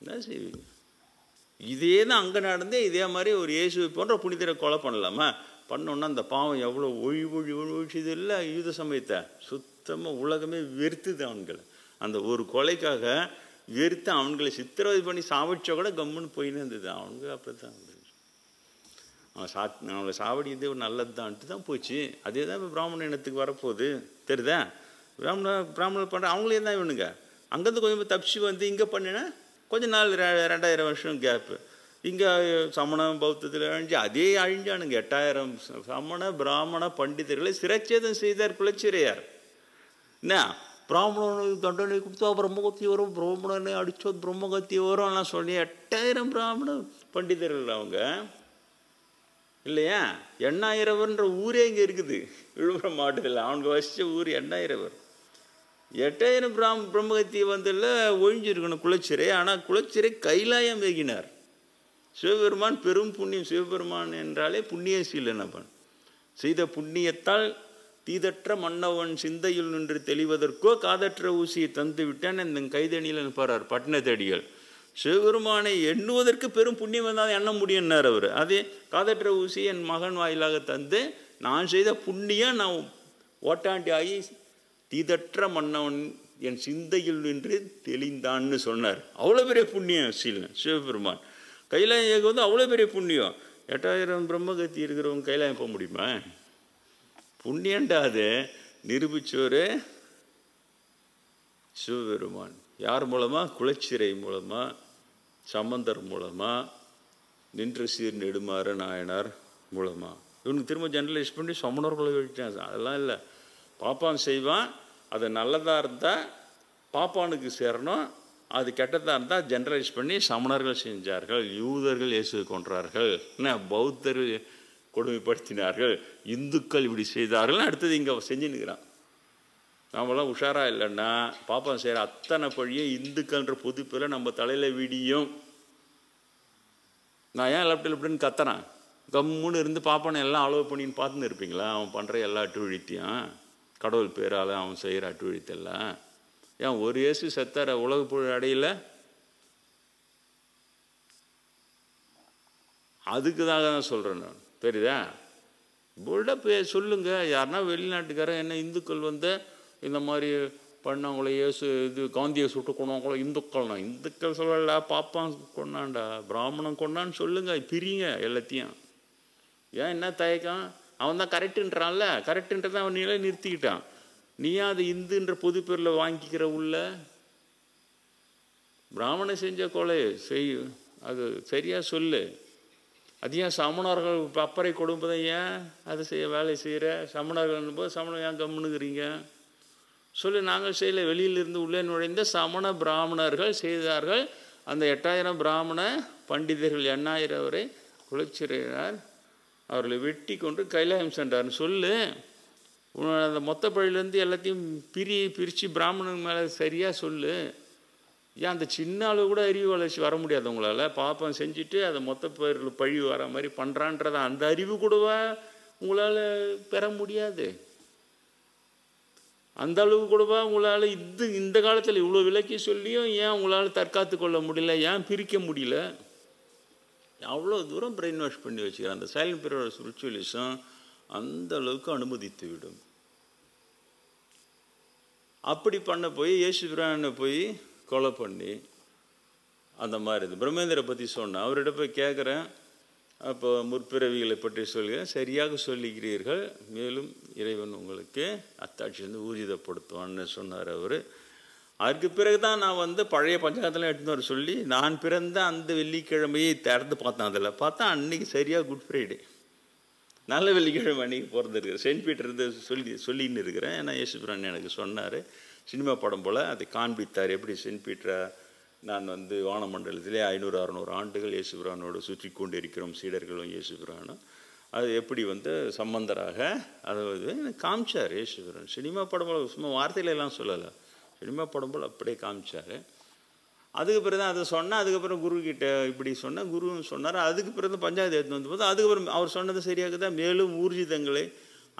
என்ன செய்வீங்க? இதே தான் அங்கே நடந்தே இதே மாதிரி ஒரு இயேசுவை போன்ற புனிதரை கொலை பண்ணலாமா? பண்ணோன்னா அந்த பாவம் எவ்வளோ ஒழிச்சுது இல்லை? யூத சமயத்தை சுத்தமாக உலகமே வெறுத்துது அவன்களை. அந்த ஒரு கொலைக்காக வெறுத்து அவன்களை சித்திரவதை பண்ணி சாவடிச்சா கூட கம்முன்னு போயின்னு இருந்தது. அவனுங்க அப்படி தான் அவனை சாவடிக்கிறது ஒரு நல்லது தான்ட்டு தான் போச்சு. அதே தான் இப்போ பிராமண இனத்துக்கு வரப்போகுது, தெரியுதா? பிராமணர் பண்ணுற அவங்களே தான் இவனுங்க. அங்கேருந்து கொஞ்சம் தப்பிச்சு வந்து இங்கே பண்ணினா கொஞ்சம் நாள் 2000 வருஷம் கேப்பு. இங்கே சமண பௌத்தத்தில் அழிஞ்சு அதே அழிஞ்சானுங்க. 8000 சமண பிராமண பண்டிதர்களை சிரச்சேதம் செய்தார் குலச்சிறையார். என்ன பிராமணனுக்கு தண்டனை கொடுத்தா பிரம்மகத்தி வரும், பிராமணனை அடித்தோ பிரம்மகத்தி வரும் எல்லாம் சொல்லி 8000 பிராமண பண்டிதர்கள் அவங்க இல்லையா? 8000 ஊரே இங்கே இருக்குது விழுப்புரம் மாவட்டத்தில். அவனுக்கு வசித்த ஊர் 8000. 8000 பிரம்மகத்தியை வந்துல ஒழிஞ்சிருக்கணும் குலச்சிறை. ஆனால் குலச்சிறை கைலாயம் வேகினார் சிவபெருமான். பெரும் புண்ணியம் சிவபெருமான் என்றாலே புண்ணியசீலனவன். செய்த புண்ணியத்தால் தீதற்ற மன்னவன் சிந்தையில் நின்று தெளிவதற்கோ காதற்ற ஊசியை தந்து விட்டான் இந்த கைதணியில் பாரார் பட்டினத்தடிகள். சிவபெருமானை எண்ணுவதற்கு பெரும் புண்ணியம் வந்தால் எண்ண முடியும்னார் அவர். அதே காதற்ற ஊசி என் மகன் வாயிலாக தந்து நான் செய்த புண்ணியம் நான் ஓட்டாண்டி ஆகி தீதற்ற மன்னவன் என் சிந்தையில் நின்று தெளிந்தான்னு சொன்னார். அவ்வளோ பெரிய புண்ணியம் சிவபெருமான். கைலாயம் ஏக வந்து அவ்வளோ பெரிய புண்ணியம். 8000 பிரம்மகத்தி இருக்கிறவங்க கைலாயம் போக முடியுமா? புண்ணியண்டா அது நிரூபிச்சோரு சிவபெருமான். யார் மூலமாக? குலச்சிறை மூலமாக, சம்பந்தர் மூலமாக, நின்று சீர் நெடுமாற நாயனார் மூலமாக. இவனுக்கு திரும்ப ஜெனரலைஸ் பண்ணி சமணர்களை வச்சான். அதெல்லாம் இல்லை. பாப்பான் செய்வான், அது நல்லதாக இருந்தால் பாப்பானுக்கு சேரணும், அது கெட்டதாக இருந்தால் ஜெனரலைஸ் பண்ணி சமணர்கள் செஞ்சார்கள், யூதர்கள் இயேசுவை கொன்றார்கள், என்ன பௌத்தர்கள் கொடுமைப்படுத்தினார்கள், இந்துக்கள் இப்படி செய்தார்கள். அடுத்தது இங்கே செஞ்சுன்னுக்கிறான். நாமெல்லாம் உஷாராக இல்லைன்னா பாப்பா செய்கிற அத்தனை பழியை இந்துக்கள்ன்ற பொதுப்பில் நம்ம தலையில் விடியும். நான் ஏன் லெப்டின்னு கத்துறேன்? கம்முன்னு இருந்து பாப்பானை எல்லாம் அலோவ் பண்ணின்னு பார்த்துன்னு இருப்பீங்களா? அவன் பண்ணுற எல்லா அட்டுழித்தையும், கடவுள் பேரால் அவன் செய்கிற அட்டுழித்தெல்லாம். ஏன் ஒரு இயேசு செத்தார உலக புகழ் அடையில? அதுக்கு தான் சொல்கிறேன் நான். தெரியுதா? போல்டாக சொல்லுங்கள். யாருன்னா வெளிநாட்டுக்காரன் என்ன இந்துக்கள் வந்து இந்த மாதிரி பண்ணவங்கள இயேசு இது காந்தியை சுட்டு கொண்டவங்களோ இந்துக்கள்னா, இந்துக்கள் சொல்லல, பாப்பான் கொண்டாண்டா, பிராமணன் கொண்டான்னு சொல்லுங்கள். பிரிங்க எல்லாத்தையும். ஏன் என்ன தயக்கம்? அவன் தான் கரெக்டுன்றான்ல, கரெக்டுன்றதை அவன் நிலை நிறுத்திக்கிட்டான். நீயா அது இந்துன்ற பொது பேரில் வாங்கிக்கிற உள்ள பிராமணன் செஞ்ச கொலை செய், அது சரியாக சொல்லு. அது ஏன் சமணர்கள் அப்பறை கொடுப்பதை ஏன் அது செய்ய வேலை செய்கிற? சமணர்கள் போது சமணம் ஏன் கம்முனுக்குறீங்க சொல்லு. நாங்கள் செய்யலை. வெளியிலிருந்து உள்ளே நுழைந்த சமண பிராமணர்கள் செய்தார்கள். அந்த 8000 பிராமண பண்டிதர்கள் 8000 வரை குலச்சிறையினார் அவர்களை வெட்டி கொண்டு கைலாயம் சென்றார்னு சொல்லு. அந்த மொத்த பழியிலேருந்து எல்லாத்தையும் பிரித்து பிராமணன் மேலே சரியாக சொல்லு. ஏன் அந்த சின்ன அளவு கூட அறிவு வளர்ச்சி வர முடியாது உங்களால்? பாப்பம் செஞ்சுட்டு அதை மொத்த பேரில் பழி வர மாதிரி பண்ணுறான்றத அந்த அறிவு கூடவா உங்களால் பெற முடியாது? அந்த அளவு கூடவா உங்களால் இந்த காலத்தில் இவ்வளோ விலக்கி சொல்லியும் ஏன் உங்களால் தற்காத்து கொள்ள முடியல? ஏன் பிரிக்க முடியல? அவ்வளோ தூரம் பிரெயின் வாஷ் பண்ணி வச்சுக்கிறேன். அந்த சைலண்ட் பீரியட் ஸ்பிரிச்சுவலிசம் அந்த அளவுக்கு அனுமதித்து விடும். அப்படி பண்ண போய் இயேசு பிரானை போய் கொலை பண்ணி அந்த மாதிரி இது பிரம்மேந்திரை பற்றி சொன்னேன். அவர்கிட்ட போய் கேட்குறேன், அப்போ முற்பிறவிகளை பற்றி சொல்கிறேன், சரியாக சொல்லுகிறீர்கள், மேலும் இறைவன் உங்களுக்கு அத்தாட்சியிலேருந்து ஊர்ஜிதப்படுத்துவான்னு சொன்னார் அவர். அதுக்கு பிறகு தான் நான் வந்து பழைய பஞ்சாயத்தெல்லாம் எடுத்துன்னு வர சொல்லி நான் பிறந்த அந்த வெள்ளிக்கிழமையை திறந்து பார்த்தேன். அதில் பார்த்தா அன்றைக்கி சரியாக குட் ஃப்ரைடே, நல்ல வெள்ளிக்கிழமை அன்றைக்கி பிறந்திருக்கிறேன். செயின்ட் பீட்டர் இருந்து சொல்லின்னு இருக்கிறேன். ஏன்னா இயேசு பிரான் எனக்கு சொன்னார், சினிமா படம் போல் அதை காண்பித்தார். எப்படி செயின்ட் பீட்டரை நான் வந்து வானமண்டலத்திலே 500-600 ஆண்டுகள் இயேசு பிரானோடு சுற்றி கொண்டு இருக்கிறோம், சீடர்களும் இயேசு பிரானும். அது எப்படி வந்து சம்பந்தராக அதாவது எனக்கு காமிச்சார் இயேசு பிரான். சினிமா படம் போல் சும்மா வார்த்தையில எல்லாம் சொல்லலை, சினிமா படம் போல் அப்படியே காமிச்சார். அதுக்கு பிறகு தான் அதை சொன்னேன். அதுக்கப்புறம் குருக்கிட்ட இப்படி சொன்னேன், குருவும் சொன்னார். அதுக்கு பிறகு பஞ்சாயத்து எடுத்து வந்து போது அதுக்கப்புறம் அவர் சொன்னது சரியாக தான், மேலும் ஊர்ஜிதங்களை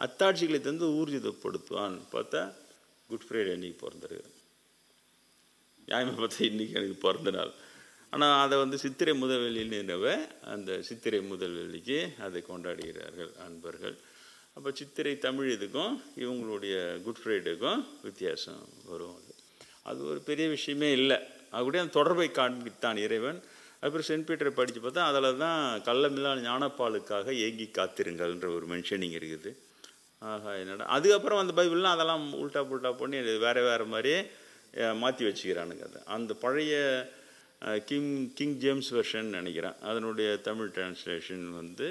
அத்தாட்சிகளை தந்து ஊர்ஜிதப்படுத்துவான். பார்த்தா குட் ஃப்ரைடே அன்றைக்கி பிறந்திருக்கு. நியாயமாக பார்த்தா இன்றைக்கி எனக்கு பிறந்த நாள். ஆனால் அதை வந்து சித்திரை முதல் வெள்ளின்னு அந்த சித்திரை முதல் வெள்ளிக்கு அதை கொண்டாடுகிறார்கள் அன்பர்கள். அப்போ சித்திரை தமிழ் இதுக்கும் இவங்களுடைய குட் ஃப்ரைடேக்கும் வித்தியாசம் வரும். அது ஒரு பெரிய விஷயமே இல்லை. அப்படியே அந்த தொடர்பை காண்பித்தான் இறைவன். அப்புறம் செயின்ட் பீட்டரை படித்து பார்த்தா அதில் தான் கள்ளமில்லா ஞானப்பாலுக்காக ஏங்கி காத்திருங்கள்ன்ற ஒரு மென்ஷனிங் இருக்குது. ஆஹா என்னடா. அதுக்கப்புறம் அந்த பைபிள்லாம் அதெல்லாம் உல்ட்டா புல்ட்டா பண்ணி வேறு மாதிரியே மாற்றி வச்சுக்கிறானுங்க. அது அந்த பழைய கிங் ஜேம்ஸ் வெர்ஷன் நினைக்கிறேன், அதனுடைய தமிழ் டிரான்ஸ்லேஷன் வந்து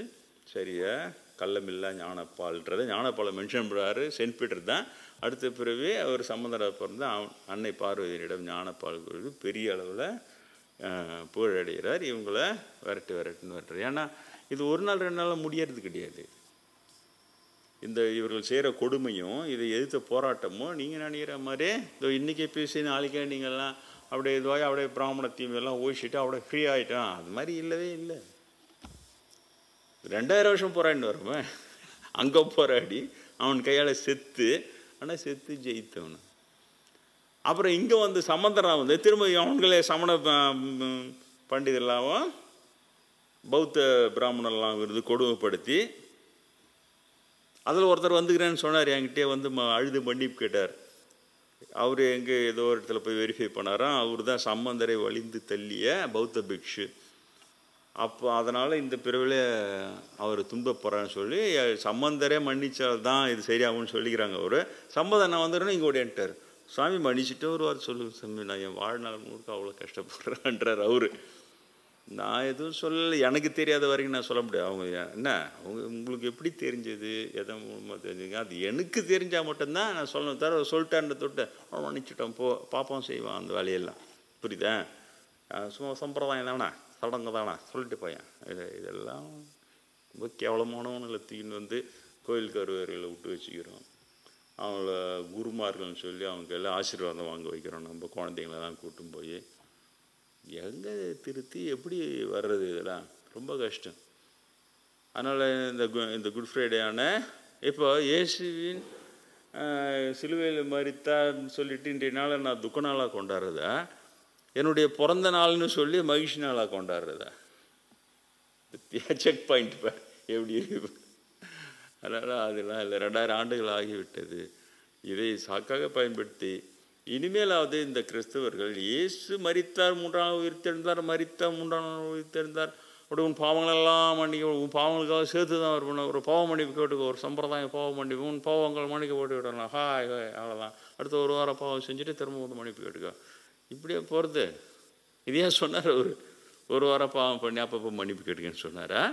சரியாக கள்ளமில்லா ஞானப்பால்ன்றதை ஞானப்பாலை மென்ஷன் பண்ணுறாரு செயின்ட் பீட்டர் தான். அடுத்த பிறகு அவர் சம்பந்தராக பிறந்த அன்னை பார்வதியிடம் ஞானப்பால் கொடுத்து பெரிய அளவில் புகழடைகிறார். இவங்களை விரட்டுன்னு வரட்டுறார். ஏன்னா இது ஒரு நாள் 2 நாளில் முடியறது கிடையாது. இந்த இவர்கள் செய்கிற கொடுமையும் இதை எதிர்த்த போராட்டமும் நீங்கள் நினைக்கிற மாதிரி இதோ இன்றைக்கி பேசி நாளைக்கே நீங்கள்லாம் அப்படியே இதுவாக அப்படியே பிராமண தீமையெல்லாம் ஓய்ச்சிட்டு அப்படியே ஃப்ரீ ஆகிட்டான். அது மாதிரி இல்லவே இல்லை. 2000 வருஷம் போராடின்னு வருவேன். அங்கே போராடி அவன் கையால் செத்து, ஆனால் செத்து ஜெயித்தவனு. அப்புறம் இங்கே வந்து சம்பந்தராக வந்து திரும்ப அவங்களே சமண பண்டிதர்லாம் பௌத்த பிராமணர்லாம் இருந்து கொடுமைப்படுத்தி அதில் ஒருத்தர் வந்துக்கிறேன்னு சொன்னார். என்கிட்டே வந்து அழுது மன்னிப்பு கேட்டார். அவர் எங்கே ஏதோ ஒரு இடத்துல போய் வெரிஃபை பண்ணாராம். அவர் தான் சம்பந்தரை வலிந்து தள்ளிய பௌத்த பிக்ஷு. அப்போ அதனால் இந்த பிறவிலே அவர் துன்பப்படுறான்னு சொல்லி சம்பந்தரே மன்னிச்சால் தான் இது சரியாகும்னு சொல்லிக்கிறாங்க. அவர் சம்பந்தம் நான் வந்துடுறேன்னு இங்கே ஓடியான்ட்டார். சாமி மன்னிச்சுட்டு ஒரு வாரம் சொல்லுங்க சாமி, நான் என் வாழ்நாள் முழுக்க அவ்வளோ கஷ்டப்படுறேன்றார் அவர். நான் எதுவும் சொல்லலை, எனக்கு தெரியாத வரைக்கும் நான் சொல்ல முடியாது. அவங்க என்ன உங்களுக்கு எப்படி தெரிஞ்சது, எதை மூலமாக தெரிஞ்சுங்க, அது எனக்கு தெரிஞ்சால் மட்டும்தான் நான் சொல்லணும். தவிர சொல்லிட்டான்ற தொட்டு அவன் மன்னிச்சுட்டோம் போ பாப்போம் செய்வான் அந்த வேலையெல்லாம். புரியுதா? சும்மா சம்பிரதாயம் தானே, சடங்கு தானே சொல்லிட்டு போயேன். இதெல்லாம் ரொம்ப கேவலமானவங்களை தூக்கின்னு வந்து கோயில் கருவறையில் விட்டு வச்சுக்கிறோம். அவங்கள குருமார்கள்னு சொல்லி அவங்க எல்லாம் ஆசீர்வாதம் வாங்க வைக்கிறோம். நம்ம குழந்தைங்களெல்லாம் கூட்டும் போய் எங்கே திருத்தி எப்படி வர்றது, இதெல்லாம் ரொம்ப கஷ்டம். அதனால் இந்த குட் ஃப்ரைடேயான இப்போ இயேசுவின் சிலுவையில் மரித்தான்னு சொல்லிட்டு இன்றைய நாளை நான் துக்க நாளாக கொண்டாடுறதா, என்னுடைய பிறந்த நாள்னு சொல்லி மகிழ்ச்சி நாளாக கொண்டாடுறதா? செக் பாயிண்ட் எப்படி இருக்கு? அதனால் அதெல்லாம் இல்லை. 2000 ஆண்டுகள் ஆகிவிட்டது. இதை சாக்காக பயன்படுத்தி இனிமேலாவது இந்த கிறிஸ்தவர்கள் இயேசு மரித்தார், 3ஆம் நாள் உயிர்த்தெழுந்தார், மரித்தார், 3ஆம் நாள் உயிர்த்தெழுந்தார், அப்படி உன் பாவங்களெல்லாம் மன்னிக்க, உன் பாவங்களுக்காக சேர்த்து தான் வரணும், ஒரு பாவ மன்னிப்பு கேட்டுக்கோ, ஒரு சம்பிரதாயம் பாவ மன்னிப்பு, உன் பாவங்கள் மன்னிக்க போட்டு விடலாம், ஹாய் ஹாய் அவ்வளோதான். அடுத்த ஒரு வாரம் பாவம் செஞ்சுட்டு திரும்ப வந்து மன்னிப்பு கேட்டுக்கோ. இப்படியே போகிறது. இதையே சொன்னார் அவர். ஒரு வாரம் பாவம் பண்ணி அப்பப்போ மன்னிப்பு கேட்டுக்கன்னு சொன்னாரா,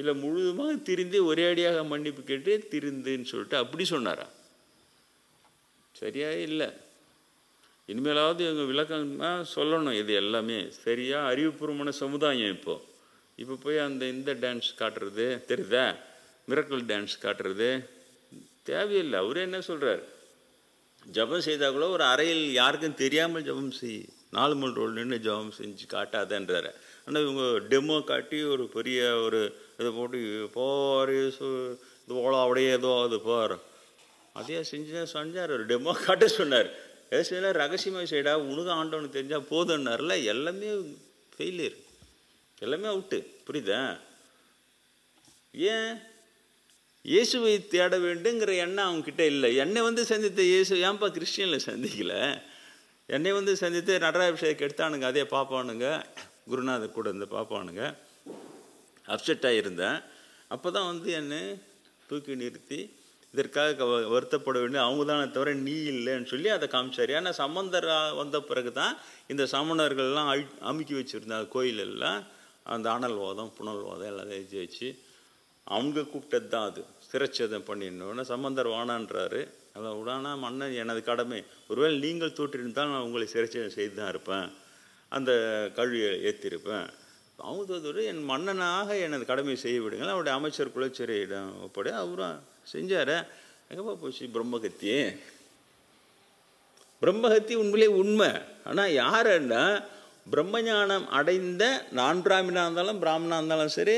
இல்லை முழுதுமாக திரிந்து ஒரே அடியாக மன்னிப்பு கேட்டு திருந்துன்னு சொல்லிட்டு அப்படி சொன்னாரா? சரியா இல்லை. இனிமேலாவது எங்கள் விளக்கமாக சொல்லணும். இது எல்லாமே சரியாக அறிவுபூர்வமான சமுதாயம். இப்போ போய் இந்த டான்ஸ் காட்டுறது தெரியுதா, மிரக்கல் டான்ஸ் காட்டுறது தேவையில்லை. அவரே என்ன சொல்கிறார், ஜபம் செய்தால் கூட ஒரு அறையில் யாருக்கும் தெரியாமல் ஜபம் செய், 4 மணி ரோல் நின்று ஜபம் செஞ்சு காட்டாதன்றாரு. ஆனால் இவங்க டெமோ காட்டி ஒரு பெரிய ஒரு இதை போட்டு போர் இது போல அப்படியே ஏதோ அது போர் அதையே செஞ்சார். ஒரு டெமோ காட்ட சொன்னார். ஏசுல ரகசியமாக செய்டா, உனக்கு ஆண்டவனுக்கு தெரிஞ்சால் போதுன்னார்ல. எல்லாமே ஃபெயிலியர், எல்லாமே அவுட்டு. புரியுதா? ஏன் இயேசுவை தேட வேண்டுங்கிற எண்ணம் அவங்கக்கிட்ட இல்லை. என்னை சந்தித்த இயேசு ஏன்பா கிறிஸ்டியனில் சந்திக்கலை? என்னை சந்தித்து நடராபிஷேகம் எடுத்தானுங்க, அதே பார்ப்பானுங்க, குருநாதர் கூட இருந்து பார்ப்பானுங்க. அப்செட்டாக இருந்தேன். அப்போ தான் என்னை தூக்கி நிறுத்தி இதற்காக வருத்தப்பட வேண்டிய அவங்க தானே தவிர நீ இல்லைன்னு சொல்லி அதை காமிச்சார். ஏன்னா சம்பந்தர் வந்த பிறகு தான் இந்த சமணர்கள்லாம் அமுக்கி வச்சுருந்தாங்க கோயிலெல்லாம். அந்த அனல்வாதம் புனல்வாதம் எல்லாத்தையும் எழுதி வச்சு அவங்க கூப்பிட்டது தான் அது. சிரச்சேதம் பண்ணிடணுன்னா சம்பந்தர் வானான்றாரு. அதை விடானா மன்னன் எனது கடமை, ஒருவேளை நீங்கள் தோற்றிருந்தால் நான் உங்களை சிரச்சேதம் செய்து தான் இருப்பேன், அந்த கழுவியை ஏற்றிருப்பேன். அவங்க தோற்று என் மன்னனாக எனது கடமையை செய்ய விடுங்கள். அவருடைய அமைச்சர் குலச்சேரியிடம் ஒப்படை அவரும் செஞ்சார். எங்கப்பா போச்சு பிரம்மகத்தி? பிரம்மகத்தி உண்மையிலே உண்மை. ஆனால் யாருன்னா பிரம்மஞானம் அடைந்த நான் பிராமணா இருந்தாலும் பிராமணா இருந்தாலும் சரி,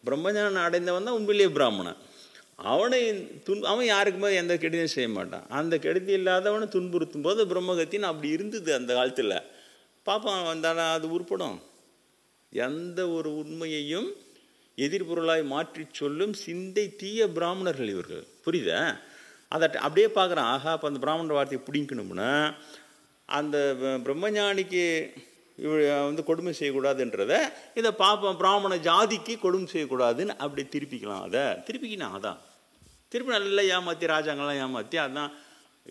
பிரம்மஞானம் அடைந்தவன் தான் உண்மையிலேயே பிராமணன். அவன் யாருக்குமே எந்த கெடுதியும் செய்ய மாட்டான். அந்த கெடுதி இல்லாதவனை துன்புறுத்தும் போது பிரம்மகத்தின்னு அப்படி இருந்தது அந்த காலத்தில். பாப்பா வந்தாலும் அது உருப்படும். எந்த ஒரு உண்மையையும் எதிர்பொருளாய் மாற்றி சொல்லும் சிந்தை தீய பிராமணர்கள் இவர்கள். புரியுதா? அதை அப்படியே பார்க்குறான். ஆஹா, அப்போ அந்த பிராமண வார்த்தையை பிடிக்கணும்னா அந்த பிரம்மஞானிக்கு இவ கொடுமை செய்யக்கூடாதுன்றதை இதை பார்ப்போம், பிராமண ஜாதிக்கு கொடுமை செய்யக்கூடாதுன்னு அப்படி திருப்பிக்கலாம். அதை திருப்பிக்கினா அதான் திருப்பி நல்லா ஏமாற்றி ராஜாங்கள்லாம் ஏமாற்றி அதான்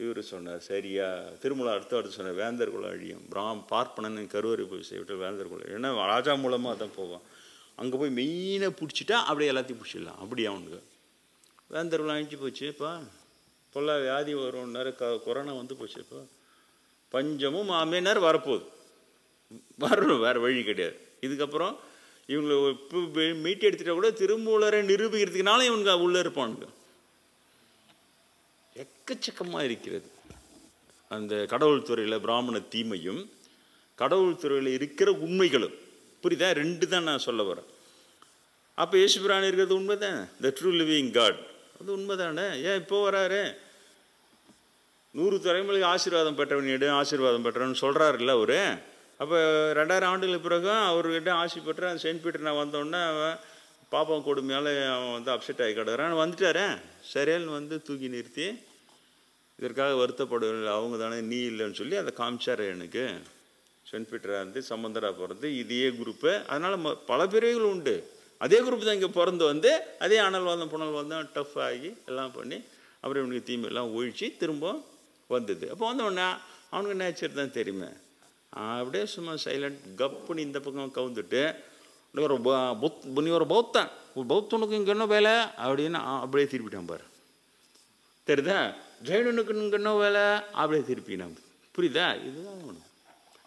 இவர் சொன்னார். சரியா திருமூல அடுத்து சொன்னார், வேந்தர் குலம் அழியும், பார்ப்பனன் கருவறை போய் செய்விட்டு வேந்தர் குலம். ஏன்னா ராஜா மூலமாக தான் போவான். அங்கே போய் மெயினை பிடிச்சிட்டா அப்படியே எல்லாத்தையும் பிடிச்சிடலாம். அப்படி அவனுக்கு வேந்தர் குலம் அழிஞ்சு போச்சு. இப்போ பொல்லா வியாதி வரும்னாரு, கொரோனா போச்சு. இப்போ பஞ்சமும் மாமேனார் வரப்போகுது, வரணும், வேறு வழி கிடையாது. இதுக்கப்புறம் இவங்களை இப்போ மீட்டி எடுத்துட்டா கூட திருமூலரை நிரூபிக்கிறதுக்குனால இவனுங்க உள்ளே இருப்பானுங்க. எக்கச்சக்கமாக இருக்கிறது அந்த கடவுள் துறையில் பிராமண தீமையும் கடவுள் துறையில் இருக்கிற உண்மைகளும். புரியுதா? 2 தான் நான் சொல்ல வரேன். அப்போ இயேசுபிரான் இருக்கிறது உண்மை தான், த ட்ரூ லிவிங் காட், அது உண்மை தானே. ஏன் இப்போ வராரு 100 தலைமுறைக்கு ஆசீர்வாதம் பெற்றவன் ஆசீர்வாதம் பெற்றவன் சொல்கிறாருல்ல அவரு. அப்போ 2000 ஆண்டுகளுக்கு பிறகு அவர்கிட்ட ஆசி பெற்ற அந்த செயின்ட் பீட்டர் நான் வந்தோடனே அவன் பாப்பம் கொடுமையால் அவன் அப்செட் ஆகி கிடக்குறான். வந்துட்டாரேன் சரியால்னு தூக்கி நிறுத்தி இதற்காக வருத்தப்படுவதில்லை, அவங்க தானே நீ இல்லைன்னு சொல்லி அதை காமிச்சார் எனக்கு. சென்ட் பீட்டராக இருந்து சம்பந்தராக பிறந்து இதே குரூப்பு. அதனால் பல பிரிவுகள் உண்டு. அதே குரூப் தான் இங்கே பிறந்து வந்து அதே அனல்வாதம் புனல்வாதம் டஃப் ஆகி எல்லாம் பண்ணி அப்புறம் இவனுக்கு தீமையெல்லாம் ஒழிச்சு திரும்ப வந்தது. அப்போ வந்தவொடனே அவனுக்கு நேச்சர் தான் தெரியுமே. அப்படியே சும்மா சைலண்ட் கப்புன்னு இந்த பக்கம் கவுந்துட்டு நீ ஒரு பௌத்தன், பௌத்தனுக்கு இங்கே என்ன வேலை அப்படின்னு அப்படியே திருப்பிட்டான் பாரு. தெரியுதா? ஜெயினுக்கு இங்கே என்ன வேலை அப்படியே திருப்பினான். புரியுதா? இதுதான் ஒன்று.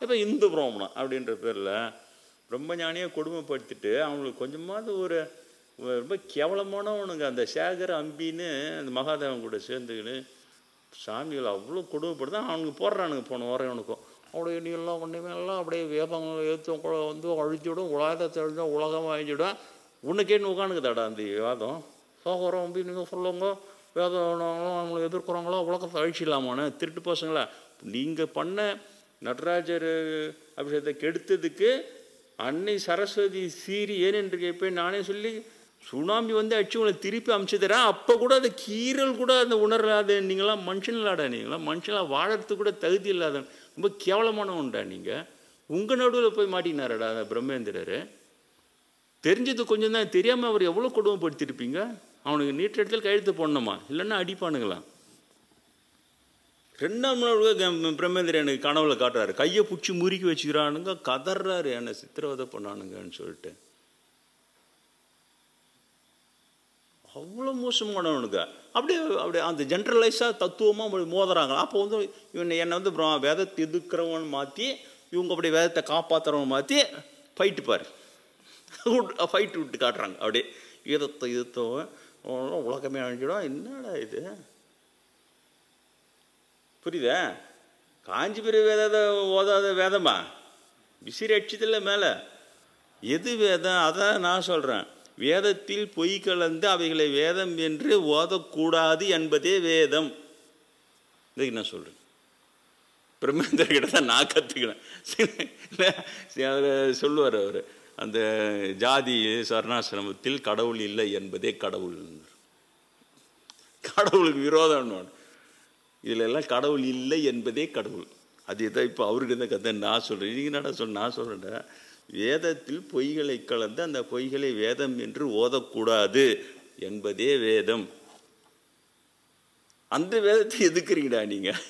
இப்போ இந்து பிராமணன் அப்படின்ற பேரில் ரொம்ப ஞானியாக கொடுமைப்படுத்திட்டு அவங்களுக்கு கொஞ்சமாவது ஒரு ரொம்ப கேவலமானவனுங்க. அந்த சேகர் அம்பின்னு அந்த மகாதேவன் கூட சேர்ந்துக்கின்னு சாமிகளை அவ்வளோ கொடுமைப்படுத்தான் அவனுக்கு போடுறானுங்க. போன வரவனுக்கும் அப்படியே நீ எல்லாம் ஒன்றுமே எல்லாம் அப்படியே வேதங்களை ஏற்ற வந்து அழிச்சுவிடும், உலகத்தை தெரிஞ்சால் உலகம் அழிஞ்சிடும். உன்னுக்கேன்னு உட்காந்துக்குதாடா அந்த வேதம். சோகரம் அம்பி நீங்கள் சொல்லுங்க, வேதம் அவங்களை எதிர்க்கிறாங்களா, உலகத்தை அழிச்சிடலாமான்னு திருட்டு பசங்களா. நீங்கள் பண்ண நடராஜர் அபிஷேகத்தை கெடுத்ததுக்கு அன்னை சரஸ்வதி சீரி ஏனென்று கேட்பேன் நானே சொல்லி சுனாமி வந்து அடிச்சு உங்களை திருப்பி அமுச்சு தரேன். அப்போ கூட அந்த கீரல் கூட அந்த உணராது. நீங்களாம் மனுஷன் இல்லாடா, நீங்களாம் மனுஷனாக வாழறதுக்கு கூட தகுதி இல்லாத ரொம்ப கேவலமானவன்டா நீங்கள். உங்கள் நடுவில் போய் மாட்டினாரடா அந்த பிரம்மேந்திரர். தெரிஞ்சது கொஞ்சம் தான், தெரியாமல் அவர் எவ்வளோ கொடுமைப்படுத்திருப்பீங்க. அவனுக்கு நீட்ட இடத்துல கையெழுத்து போடணுமா, இல்லைன்னா அடிப்பானுங்களாம். 2ஆம் நாள் பிரம்மேந்திரன் எனக்கு கனவுல காட்டுறாரு, கையை பிடிச்சி முறுக்கி வச்சுக்கிறானுங்க, கதறாரு என்னை சித்திரவதை பண்ணானுங்கன்னு சொல்லிட்டு. அவ்வளோ மோசமானவனுங்க. அப்படியே அப்படியே அந்த ஜென்ரலைஸாக தத்துவமாக மோதுறாங்களா. அப்போ வந்து என்னை வந்து வேதத்தை எதிர்க்கிறவன் மாற்றி இவங்க அப்படியே வேதத்தை காப்பாற்றுறவன் மாற்றி ஃபைட்டு பாரு, ஃபைட்டு விட்டு காட்டுறாங்க. அப்படியே ஈதத்தை எதிர்த்தவன் உலகமே அழிஞ்சிடும். என்னடா இது? புரியுதா? காஞ்சிபுர வேத ஓதாத வேதமா விசிறி அடிச்சதில்ல மேலே. எது வேதம்? அதான் நான் சொல்கிறேன். வேதத்தில் பொய் கலந்து அவைகளை வேதம் என்று ஓதக்கூடாது என்பதே வேதம். இதுக்கு நான் சொல்கிறேன். பிரம்மேந்திரகிட்ட தான் நான் கற்றுக்கினேன். அதில் சொல்லுவார் அவர், அந்த ஜாதி சரணாசிரமத்தில் கடவுள் இல்லை என்பதே கடவுள். கடவுளுக்கு விரோதம் இதில் எல்லாம் கடவுள் இல்லை என்பதே கடவுள். அது இதை இப்போ அவருக்கு தான் கதை நான் சொல்கிறேன். நீங்கள் என்னடா நான் சொல்கிறேன்டா, வேதத்தில் பொய்களை கலந்து அந்த பொய்களை வேதம் என்று ஓதக்கூடாது என்பதே வேதம். அந்த வேதத்தை எதுக்குறீங்கடா நீங்கள்?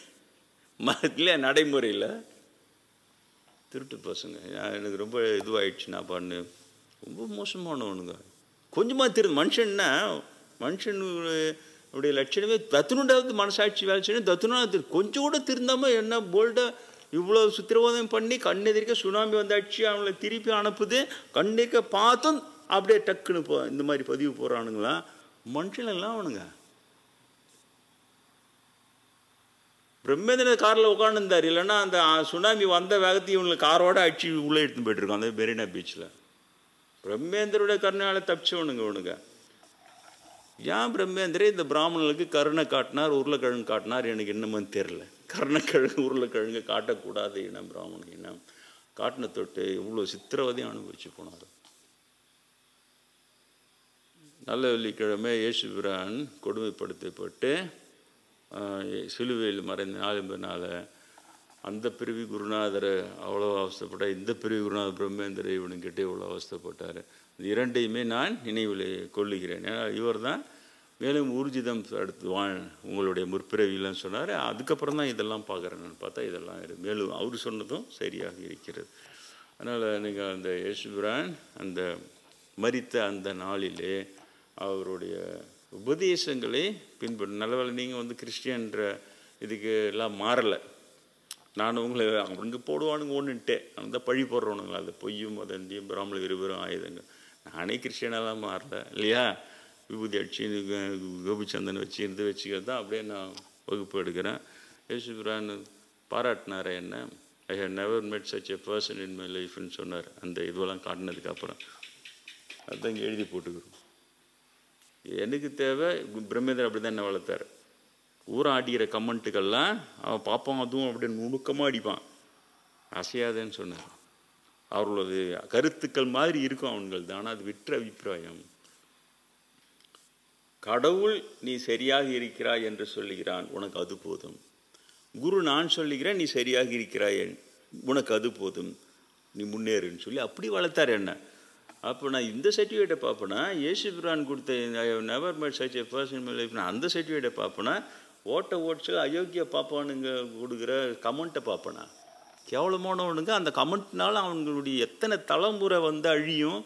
இல்லை நடைமுறையில் திருட்டு பசங்க. எனக்கு ரொம்ப இதுவாகிடுச்சு. நான் பண்ணு ரொம்ப மோசமானவனுங்க. கொஞ்சமாக மனுஷன்னா மனுஷன் உடைய லட்சணமே தத்துணுண்டாவது மனசாட்சி வேலை செய்யணும். தத்துணா கொஞ்சம் கூட திருந்தாமல் என்ன போல்டாக இவ்வளோ சுத்திரவாதம் பண்ணி கண்ணெதிர்க்க சுனாமி வந்தாச்சு, அவங்கள திருப்பி அனுப்புது. கண்ணெதிர்க்க பார்த்தும் அப்படியே டக்குன்னு இந்த மாதிரி பதிவு போகிறானுங்களா மனுஷனெல்லாம் அவனுங்க. பிரம்மேந்திர காரில் உட்காந்துருந்தார், இல்லைன்னா அந்த சுனாமி வந்த வேகத்தையும் இவங்களுக்கு காரோட அடிச்சு உள்ளே எடுத்துன்னு போயிட்டுருக்கோம் அந்த மெரினா பீச்சில். பிரம்மேந்திரோட கருணையால் தப்பிச்சவனுங்க அவனுங்க. ஏன் பிரம்மேந்திரே இந்த பிராமணர்களுக்கு கருணை காட்டினார், உருளைக்கிழங்கு காட்டினார், எனக்கு என்னமோன்னு தெரில. கருணைக்கிழங்கு உருளைக்கிழங்கு காட்டக்கூடாது இனம் பிராமண இனம் காட்டின தொட்டு இவ்வளோ சித்திரவதையும் அனுபவிச்சு போனார். நல்ல வெள்ளிக்கிழமை இயேசு பிரான் கொடுமைப்படுத்தப்பட்டு சிலுவையில் மறைந்த 4 நாள் அந்த பிரிவி குருநாதரை அவ்வளோ அவஸ்தைப்பட்டார். இந்த பிரிவி குருநாதர் பிரம்மேந்திர இவனுக்கிட்டே இவ்வளோ அவஸ்தைப்பட்டார். இது இரண்டையுமே நான் நினைவில் கொள்ளுகிறேன். ஏன்னா இவர் தான் மேலும் ஊர்ஜிதம் அடுத்து உங்களுடைய முற்பிறவிலன்னு சொன்னார். அதுக்கப்புறம் தான் இதெல்லாம் பார்க்குறேன்னு பார்த்தா இதெல்லாம் மேலும் அவர் சொன்னதும் சரியாக இருக்கிறது. அதனால் நீங்கள் அந்த இயேசுபிரான் அந்த மரித்த அந்த நாளிலே அவருடைய உபதேசங்களை பின்பற்ற நல்லவேளை. நீங்கள் வந்து கிறிஸ்டியன்ற இதுக்கு எல்லாம் மாறலை. நான் உங்களை அவங்க போடுவானுங்க ஒன்றுன்ட்டே அந்த பழி போடுறவனுங்களா அந்த பொய்யும் அதந்தியும் பிராமண விரும்புகிற ஆயுதங்கள். நானே கிறிஸ்டியனெல்லாம் மாறல இல்லையா. விபூதி அடிச்சு கோபிச்சந்தன் வச்சுருந்து வச்சுக்கிறது தான் அப்படியே நான் வகுப்பு எடுக்கிறேன். இயேசுபிரான் பாராட்டினார என்ன, I have never met such a person in my லைஃப்னு சொன்னார். அந்த இதுவெல்லாம் காட்டினதுக்கப்புறம் அதுதான் இங்கே எழுதி போட்டுக்கிறோம். எனக்கு தேவை பிரம்மேந்திரன் அப்படி தான் என்ன வளர்த்தார். ஊரம் அடிக்கிற கமெண்ட்டுக்கெல்லாம் அவன் பார்ப்பான், அதுவும் அப்படி நுணுக்கமாக அடிப்பான், அசையாதேன்னு சொன்னார். அவர்களது கருத்துக்கள் மாதிரி இருக்கும் அவன்கள் தான், ஆனால் அது விற்ற அபிப்பிராயம். கடவுள் நீ சரியாக இருக்கிறாய் என்று சொல்லுகிறான், உனக்கு அது போதும். குரு நான் சொல்லுகிறேன் நீ சரியாக இருக்கிறாய், உனக்கு அது போதும், நீ முன்னேறுன்னு சொல்லி அப்படி வளர்த்தார் என்ன. அப்போ நான் இந்த சர்டிஃபிகேட்டை பார்ப்பேன்னா, இயேசு பிரான் கொடுத்த never mat such a person in my life, நான் அந்த சர்டிஃபிகேட்டை பார்ப்பேன்னா, ஓட்ஸ் அயோக்கிய பாப்பானுங்க கொடுக்குற கமெண்ட்டை பார்ப்பேனா, கேவலமானவனுங்க அந்த கமெண்ட்னால அவங்களுடைய எத்தனை தலைமுறை வந்து அழியும்,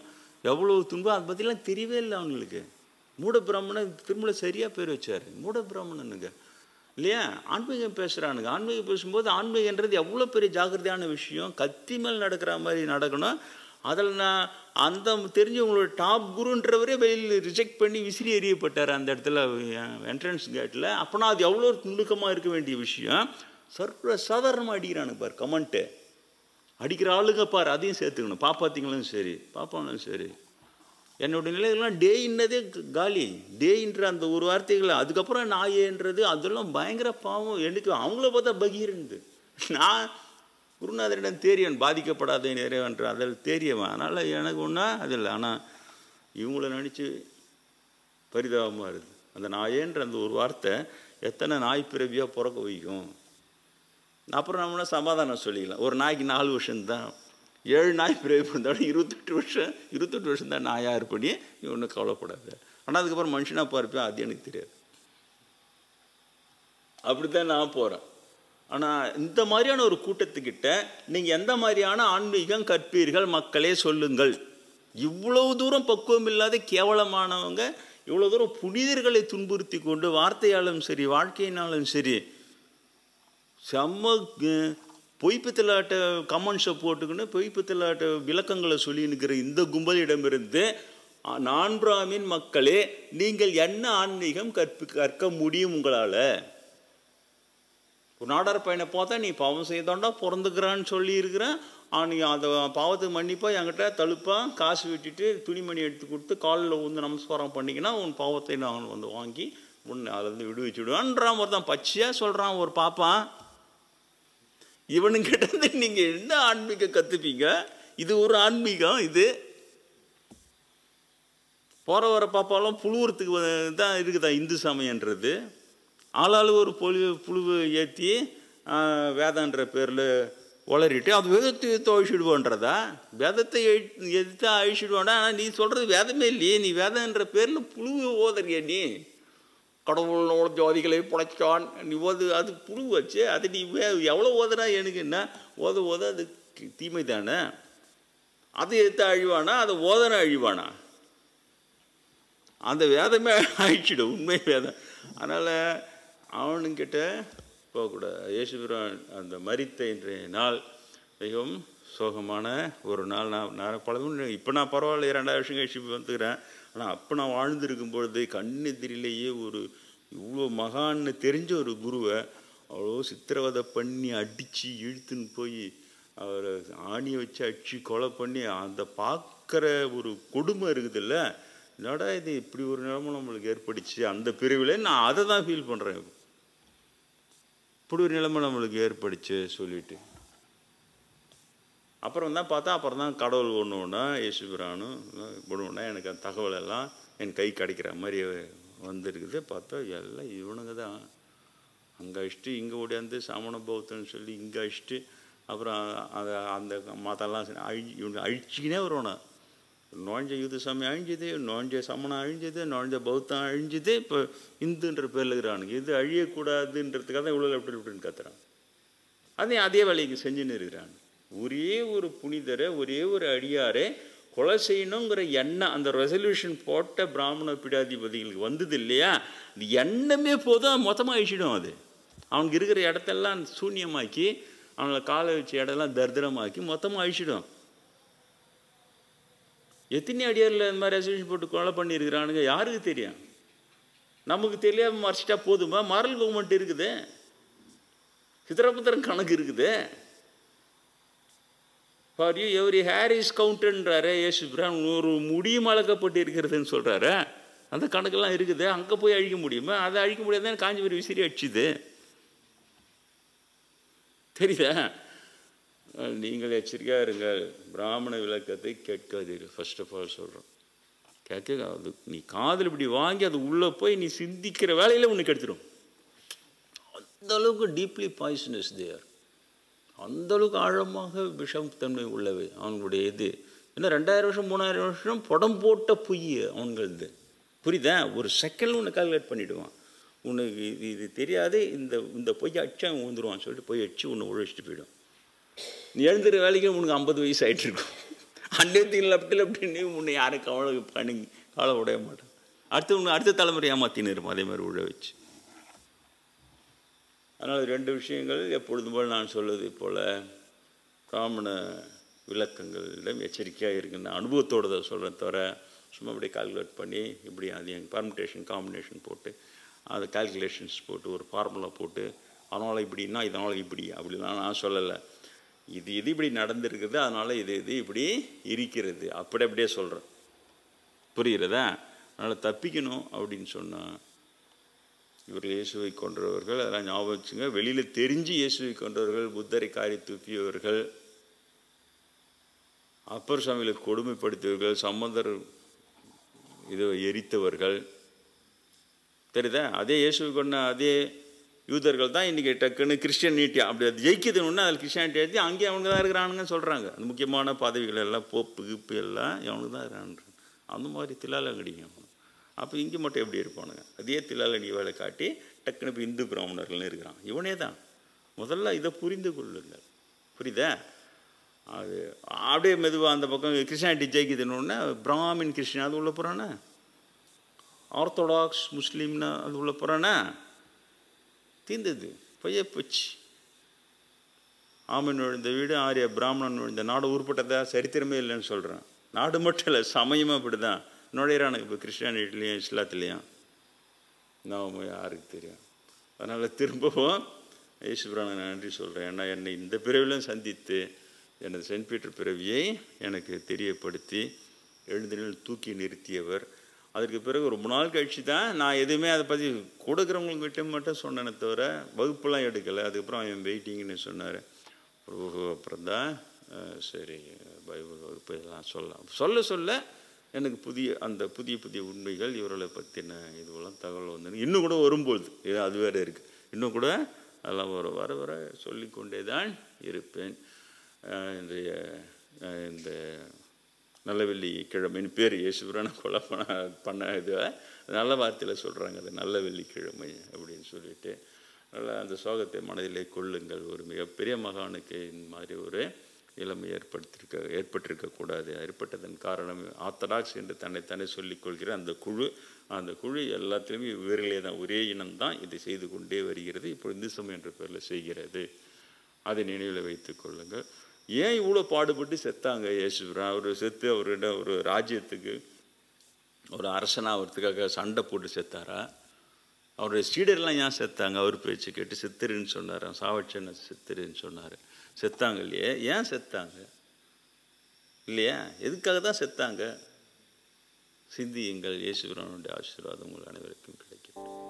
எவ்வளோ துன்பம், அதை பற்றிலாம் தெரியவே இல்லை அவங்களுக்கு. மூட பிராமணன் திருமலை சரியாக பேர் வச்சார், மூட பிராமணனுங்க இல்லையா. ஆன்மீகம் பேசுகிறானுங்க, ஆன்மீகம் பேசும்போது ஆன்மீகன்றது எவ்வளோ பெரிய ஜாக்கிரதையான விஷயம், கத்தி மேல் நடக்கிற மாதிரி நடக்கணும். அதில் நான் அந்த தெரிஞ்சவங்களோட டாப் குருன்றவரே வெளியில் ரிஜெக்ட் பண்ணி விசிறி எறியப்பட்டார் அந்த இடத்துல என்ட்ரன்ஸ் கேட்டில். அப்போனா அது எவ்வளோ நுணுக்கமாக இருக்க வேண்டிய விஷயம். சாதாரணமாக அடிக்கிறானுங்க பார், கமெண்ட்டு அடிக்கிற ஆளுங்க பார், அதையும் சேர்த்துக்கணும். பாப்பாத்திங்களும் சரி பாப்பாங்களும் சரி, என்னுடைய நிலைகள்லாம் டேயின்னதே காலி, டேயின்ற அந்த ஒரு வார்த்தைகளை, அதுக்கப்புறம் நாயேன்றது அதெல்லாம் பயங்கர பாவம். எனக்கு அவங்கள பார்த்தா பகீர்ந்து, நான் குருநாதரிடம் தேரியவன், பாதிக்கப்படாத நிறைவன்ற அதில் தேரியவன், அதனால் எனக்கு ஒன்றா அதில். ஆனால் இவங்கள நினச்சி பரிதாபமாக இருக்குது. அந்த நாயேன்ற அந்த ஒரு வார்த்தை எத்தனை நாய் பிறவியாக பிறக்க வைக்கும். அப்புறம் நம்மளா சமாதானம் சொல்லிக்கலாம், ஒரு நாய்க்கு 4 வருஷம்தான், 7 நாய் பிறவி இருந்தாலும் 28 வருஷம் தான் நாயாக இருப்படி, நீ ஒன்றும் கவலைப்படாது. ஆனால் அதுக்கப்புறம் மனுஷனாக பார்ப்பேன், அது எனக்கு தெரியாது. அப்படித்தான் நான் போகிறேன். ஆனால் இந்த மாதிரியான ஒரு கூட்டத்துக்கிட்ட நீங்கள் எந்த மாதிரியான ஆன்மீகம் கற்பீர்கள் மக்களே சொல்லுங்கள். இவ்வளவு தூரம் பக்குவம் இல்லாத கேவலமானவங்க, இவ்வளோ தூரம் புனிதர்களை துன்புறுத்தி கொண்டு வார்த்தையாலும் சரி வாழ்க்கையினாலும் சரி செம்ம பொய்ப்புத்தலாட்ட கமெண்ட்ஸை போட்டுக்கின்னு பொய்ப்புத்தலாட்ட விளக்கங்களை சொல்லினுக்கிற இந்த கும்பலிடமிருந்து, நான் பிராமின் மக்களே நீங்கள் என்ன ஆன்மீகம் கற்க முடியும் உங்களால்? ஒரு நாடார் பையனை பார்த்தா நீ பாவம் செய்தோண்டா பிறந்துக்கிறான்னு சொல்லியிருக்கிறேன், நீ அந்த பாவத்தை மன்னிப்பா என்கிட்ட தழுப்பாக காசு விட்டுட்டு துணிமணி எடுத்து கொடுத்து காலில் வந்து நமஸ்காரம் பண்ணிக்கினா உன் பாவத்தை நான் வந்து வாங்கி உன்னை அதில் விடுவிச்சு விடுவான்றான். ஒரு தான் பச்சையாக சொல்கிறான் ஒரு பாப்பா. இவனுங்கிட்ட நீங்கள் என்ன ஆன்மீகம் கற்றுப்பீங்க? இது ஒரு ஆன்மீகம்? இது போகிற வர பாப்பாலாம் புழுவுறதுக்கு தான் இருக்குதா இந்து சமயன்றது? ஆளாளு ஒரு புழுவை ஏற்றி வேதன்ற பேரில் வளரிட்டு அது வேதத்தை அழிச்சிடுவோன்றதா? வேதத்தை எதிர்த்து அழிச்சிடுவான்டா. ஆனால் நீ சொல்கிறது வேதமே இல்லையே, நீ வேதன்ற பேரில் புழுவை ஓதறிய, நீ கடவுளோட ஜோதிகளை படைச்சான் நீ ஓது, அது புழு வச்சு அது நீ எவ்வளோ ஓதுனா எனக்கு என்ன? ஓத அது தீமை தானே. அது எடுத்து அழிவானா, அதை ஓதனை அழிவானா? அந்த வேதமே அழிச்சிடும், உண்மை வேதம். அதனால் அவனுங்கிட்ட போகக்கூடாது. இயேசுபிரான் அந்த மரித்த இன்றைய நாள் மிகவும் சோகமான ஒரு நாள். நான் பல இப்போ நான் பரவாயில்ல 2000 வருஷம் கழிச்சு வந்துக்கிறேன். ஆனால் அப்போ நான் வாழ்ந்துருக்கும் பொழுது கண்ணெதிரிலேயே ஒரு இவ்வளோ மகான்னு தெரிஞ்ச ஒரு குருவை அவ்வளோ சித்திரவதை பண்ணி அடித்து இழுத்துன்னு போய் அவரை ஆணியை வச்சு அடித்து கொலை பண்ணி அந்த பார்க்குற ஒரு கொடுமை இருக்குதுல்ல, என்னடா இது இப்படி ஒரு நிலைமை நம்மளுக்கு ஏற்படுச்சு அந்த பிரிவில். நான் அதை தான் ஃபீல் பண்ணுறேன். இப்படி ஒரு நிலைமை நம்மளுக்கு ஏற்படுச்சு சொல்லிட்டு அப்புறம் தான் பார்த்தா அப்புறம் தான் கடவுள் ஒன்று இயேசுபிரானும் ஒன்று எனக்கு அந்த தகவல் எல்லாம் என் கை கிடைக்கிற மாதிரி வந்துருக்குது. பார்த்தா எல்லாம் இவனுங்க தான் அங்கே அழிச்சிட்டு இங்கே ஓடியாந்து சமண பௌத்தன்னு சொல்லி இங்கே அழிச்சிட்டு அப்புறம் அதை அந்த மதெல்லாம் இவனுக்கு அழிச்சிக்கினே வருவானு. நுழைஞ்ச யூத சமயம் அழிஞ்சுது, நுழைஞ்ச சமணம் அழிஞ்சுது, நுழைஞ்ச பௌத்தம் அழிஞ்சுது, இப்போ இந்துன்ற பேரில் இருக்கிறானுங்க. இது அழியக்கூடாதுன்றதுக்காக தான் இவ்வளோ இப்படின்னு கத்துறான். அதே வேலைக்கு செஞ்சுன்னு இருக்கிறான். ஒரே ஒரு புனிதரை ஒரே ஒரு அடியாரை கொலை செய்யணுங்கிற எண்ணம் அந்த ரெசல்யூஷன் போட்ட பிராமண பீடாதிபதிகளுக்கு வந்தது இல்லையா, இந்த எண்ணமே போதும் மொத்தமாக அழிச்சிடும். அது அவனுக்கு இருக்கிற இடத்தெல்லாம் சூன்யமாக்கி அவனை காலை வச்ச இடம்லாம் தரித்திரமாக்கி மொத்தமாக அழிச்சிடும். எத்தனை அடியாரில் இந்த மாதிரி ரெசல்யூஷன் போட்டு கொலை பண்ணியிருக்கிறானுங்க யாருக்கு தெரியும்? நமக்கு தெரியாமல் மறைச்சிட்டா போதுமா? மாரல் கவர்மெண்ட் இருக்குது, சித்திரபத்திரம் கணக்கு இருக்குது. For you every hair is கவுண்டன்றாரு இயேசுபிரான். ஒரு முடியும் அளக்கப்பட்டு இருக்கிறதுன்னு சொல்கிறாரு. அந்த கணக்கெல்லாம் இருக்குது. அங்கே போய் அழிக்க முடியுமா? அதை அழிக்க முடியாதுன்னு காஞ்சிபுரம் விசிறி அடிச்சுது. தெரியுதா? நீங்கள் எச்சரிக்கையாக இருங்கள், பிராமண விளக்கத்தை கேட்காதீர்கள். ஃபர்ஸ்ட் ஆஃப் ஆல் சொல்கிறோம், கேட்க அது நீ காதில் இப்படி வாங்கி அது உள்ளே போய் நீ சிந்திக்கிற வேலையில் உனக்கு எடுத்துடும். அந்த அளவுக்கு டீப்லி பாய்சனஸ் தேர், அந்தளவுக்கு ஆழமாக விஷம் தன்மை உள்ளவை அவங்களுடைய இது. ஏன்னா 2000 வருஷம் 3000 வருஷம் படம் போட்ட பொய் அவங்களது. புரியுதா? ஒரு செகண்ட் உன்னை கால்குலேட் பண்ணிவிடுவான். உனக்கு இது தெரியாது, இந்த பொய்யை அடிச்சு அவன் வந்துடுவான்னு சொல்லிட்டு பொய் அடிச்சு உன்னை உழைச்சிட்டு போயிடும். நீ எழுந்துற வேலைக்கு உனக்கு 50 வயசு ஆகிட்டு இருக்கும். அண்டத்தில் அப்படின்னு உன்னை யாரும் கவலை உடைய மாட்டான். அடுத்த தலைமுறை ஏமாத்தின்னு இருப்போம் அதே மாதிரி உழ வச்சு. அதனால் 2 விஷயங்கள் எப்பொழுதும் போல் நான் சொல்வது போல் பிராமண விளக்கங்களிடம் எச்சரிக்கையாக இருக்குன்னு அனுபவத்தோடு தான் சொல்கிறேன். தவிர சும்மா அப்படியே கால்குலேட் பண்ணி இப்படி அது எங்கள் பர்முடேஷன் காம்பினேஷன் போட்டு அது கால்குலேஷன்ஸ் போட்டு ஒரு ஃபார்முலா போட்டு அதனால் இப்படின்னா இதனால் இப்படி அப்படிலாம் நான் சொல்லலை. இது இப்படி நடந்திருக்குது, அதனால் இது இப்படி இருக்கிறது, அப்படியே சொல்கிறேன். புரிகிறதா? அதனால் தப்பிக்கணும் அப்படின்னு சொன்னால் இவர்கள் இயேசுவை கொன்றவர்கள், அதெல்லாம் ஞாபகம் வச்சுங்க. வெளியில் தெரிஞ்சு இயேசுவை கொன்றவர்கள், புத்தரை காரி தூக்கியவர்கள், அப்பர் சாமிகளை கொடுமைப்படுத்தியவர்கள், சம்பந்தர் இதை எரித்தவர்கள், தெரியுதா? அதே இயேசுவை கொண்ட அதே யூதர்கள் தான் இன்றைக்கி டக்குன்னு கிறிஸ்டியனிட்டி அப்படி அது ஜெயிக்குதுன்னு அதில் கிறிஸ்டியானிட்டி எடுத்து அங்கேயே அவனுக்கு தான் இருக்கிறானுங்கன்னு சொல்கிறாங்க. அந்த முக்கியமான பதவிகள் எல்லாம் போப்பு கிப்பு எல்லாம் அவனுக்கு தான் இருக்கிறான். அந்த மாதிரி தில்லாலங்கடிங்க. அப்போ இங்கே மட்டும் எப்படி இருப்பானுங்க? அதே தில்லாலங்கடி வேலை காட்டி டக்குன்னு இப்போ இந்து பிராமணர்கள்னு இருக்கிறான். இவனே தான். முதல்ல இதை புரிந்து கொள்ளுங்கள். புரியுதா? அது அப்படியே மெதுவாக அந்த பக்கம் கிறிஸ்டியானிட்டி ஜெயிக்குதுன்னு பிராமின் கிறிஸ்டின் அது உள்ள போகிறானே, ஆர்த்தோடாக்ஸ் முஸ்லீம்னா அது உள்ள போகிறானே, தீர்ந்தது பொய்ய போச்சு. ஆமன் விழுந்த வீடு ஆரிய பிராமணன் விழுந்த நாடு உருப்பட்டதா சரித்திரமே இல்லைன்னு சொல்கிறேன். நாடு மட்டும் இல்லை, சமயமாக அப்படி தான் நுழையிறானுங்க இப்போ கிறிஸ்டியானிட்டிலையும் இஸ்லாத்துலேயும். நான் யாருக்கு தெரியும்? அதனால் திரும்பவும் ஈஸ்வரனுக்கு நன்றி சொல்கிறேன். ஏன்னா என்னை இந்த பிறவிலும் சந்தித்து எனது சென்ட் பீட்டர் பிறவியை எனக்கு தெரியப்படுத்தி எழுந்தினில் தூக்கி நிறுத்தியவர். அதுக்கு பிறகு ரொம்ப நாள் கழிச்சு தான் நான் எதுவுமே அதை பற்றி கொடுக்குறவங்கக்கிட்ட மட்டும் சொன்னேனே தவிர வகுப்பெல்லாம் எடுக்கலை. அதுக்கப்புறம் அவன் வெயிட்டிங்னு சொன்னார். அப்புறம் தான் சரி பைபிள் வகுப்பு இதெல்லாம் சொல்ல எனக்கு புதிய உண்மைகள் இவர்களை பற்றின இதுவெல்லாம் தகவல் வந்து இன்னும் கூட வரும்பொழுது அது வேறு இருக்குது. இன்னும் கூட அதெல்லாம் வர சொல்லிக்கொண்டே தான் இருப்பேன். இந்த நல்ல வெள்ளிக்கிழமைன்னு பேர் இயேசுபிரானை கொலை பண்ண இது நல்ல வார்த்தையில் சொல்கிறாங்க. அது நல்ல வெள்ளிக்கிழமை அப்படின்னு சொல்லிட்டு நல்லா அந்த சோகத்தை மனதிலே கொள்ளுங்கள். ஒரு மிகப்பெரிய மகானுக்கு இந்த மாதிரி ஒரு நிலைமை ஏற்பட்டிருக்கக்கூடாது. ஏற்பட்டதன் காரணம் ஆர்த்தடாக்ஸ் என்று தன்னைத்தானே சொல்லிக்கொள்கிற அந்த குழு எல்லாத்துலேயுமே இவர்களே தான், ஒரே இனம்தான் இதை செய்து கொண்டே வருகிறது. இப்போ இந்து சமயம் என்ற பேரில் செய்கிறது. அதை நினைவில் வைத்து கொள்ளுங்கள். ஏன் இவ்வளோ பாடுபட்டு செத்தாங்க இயேசுபிரான்? அவர் செத்து அவர்கிட்ட ஒரு ராஜ்யத்துக்கு ஒரு அரசனாகிறதுக்காக சண்டை போட்டு செத்தாரா? அவருடைய சீடர்லாம் ஏன் செத்தாங்க? அவர் பேச்சு கேட்டு செத்துருன்னு சொன்னார். சாவச்சனை செத்துருன்னு சொன்னார். செத்தாங்க இல்லையே, ஏன் செத்தாங்க இல்லையா? எதுக்காக தான் செத்தாங்க? சிந்தியுங்கள். இயேசுபிரானுடைய ஆசீர்வாதம் உங்கள் அனைவருக்கும் கிடைக்கும்.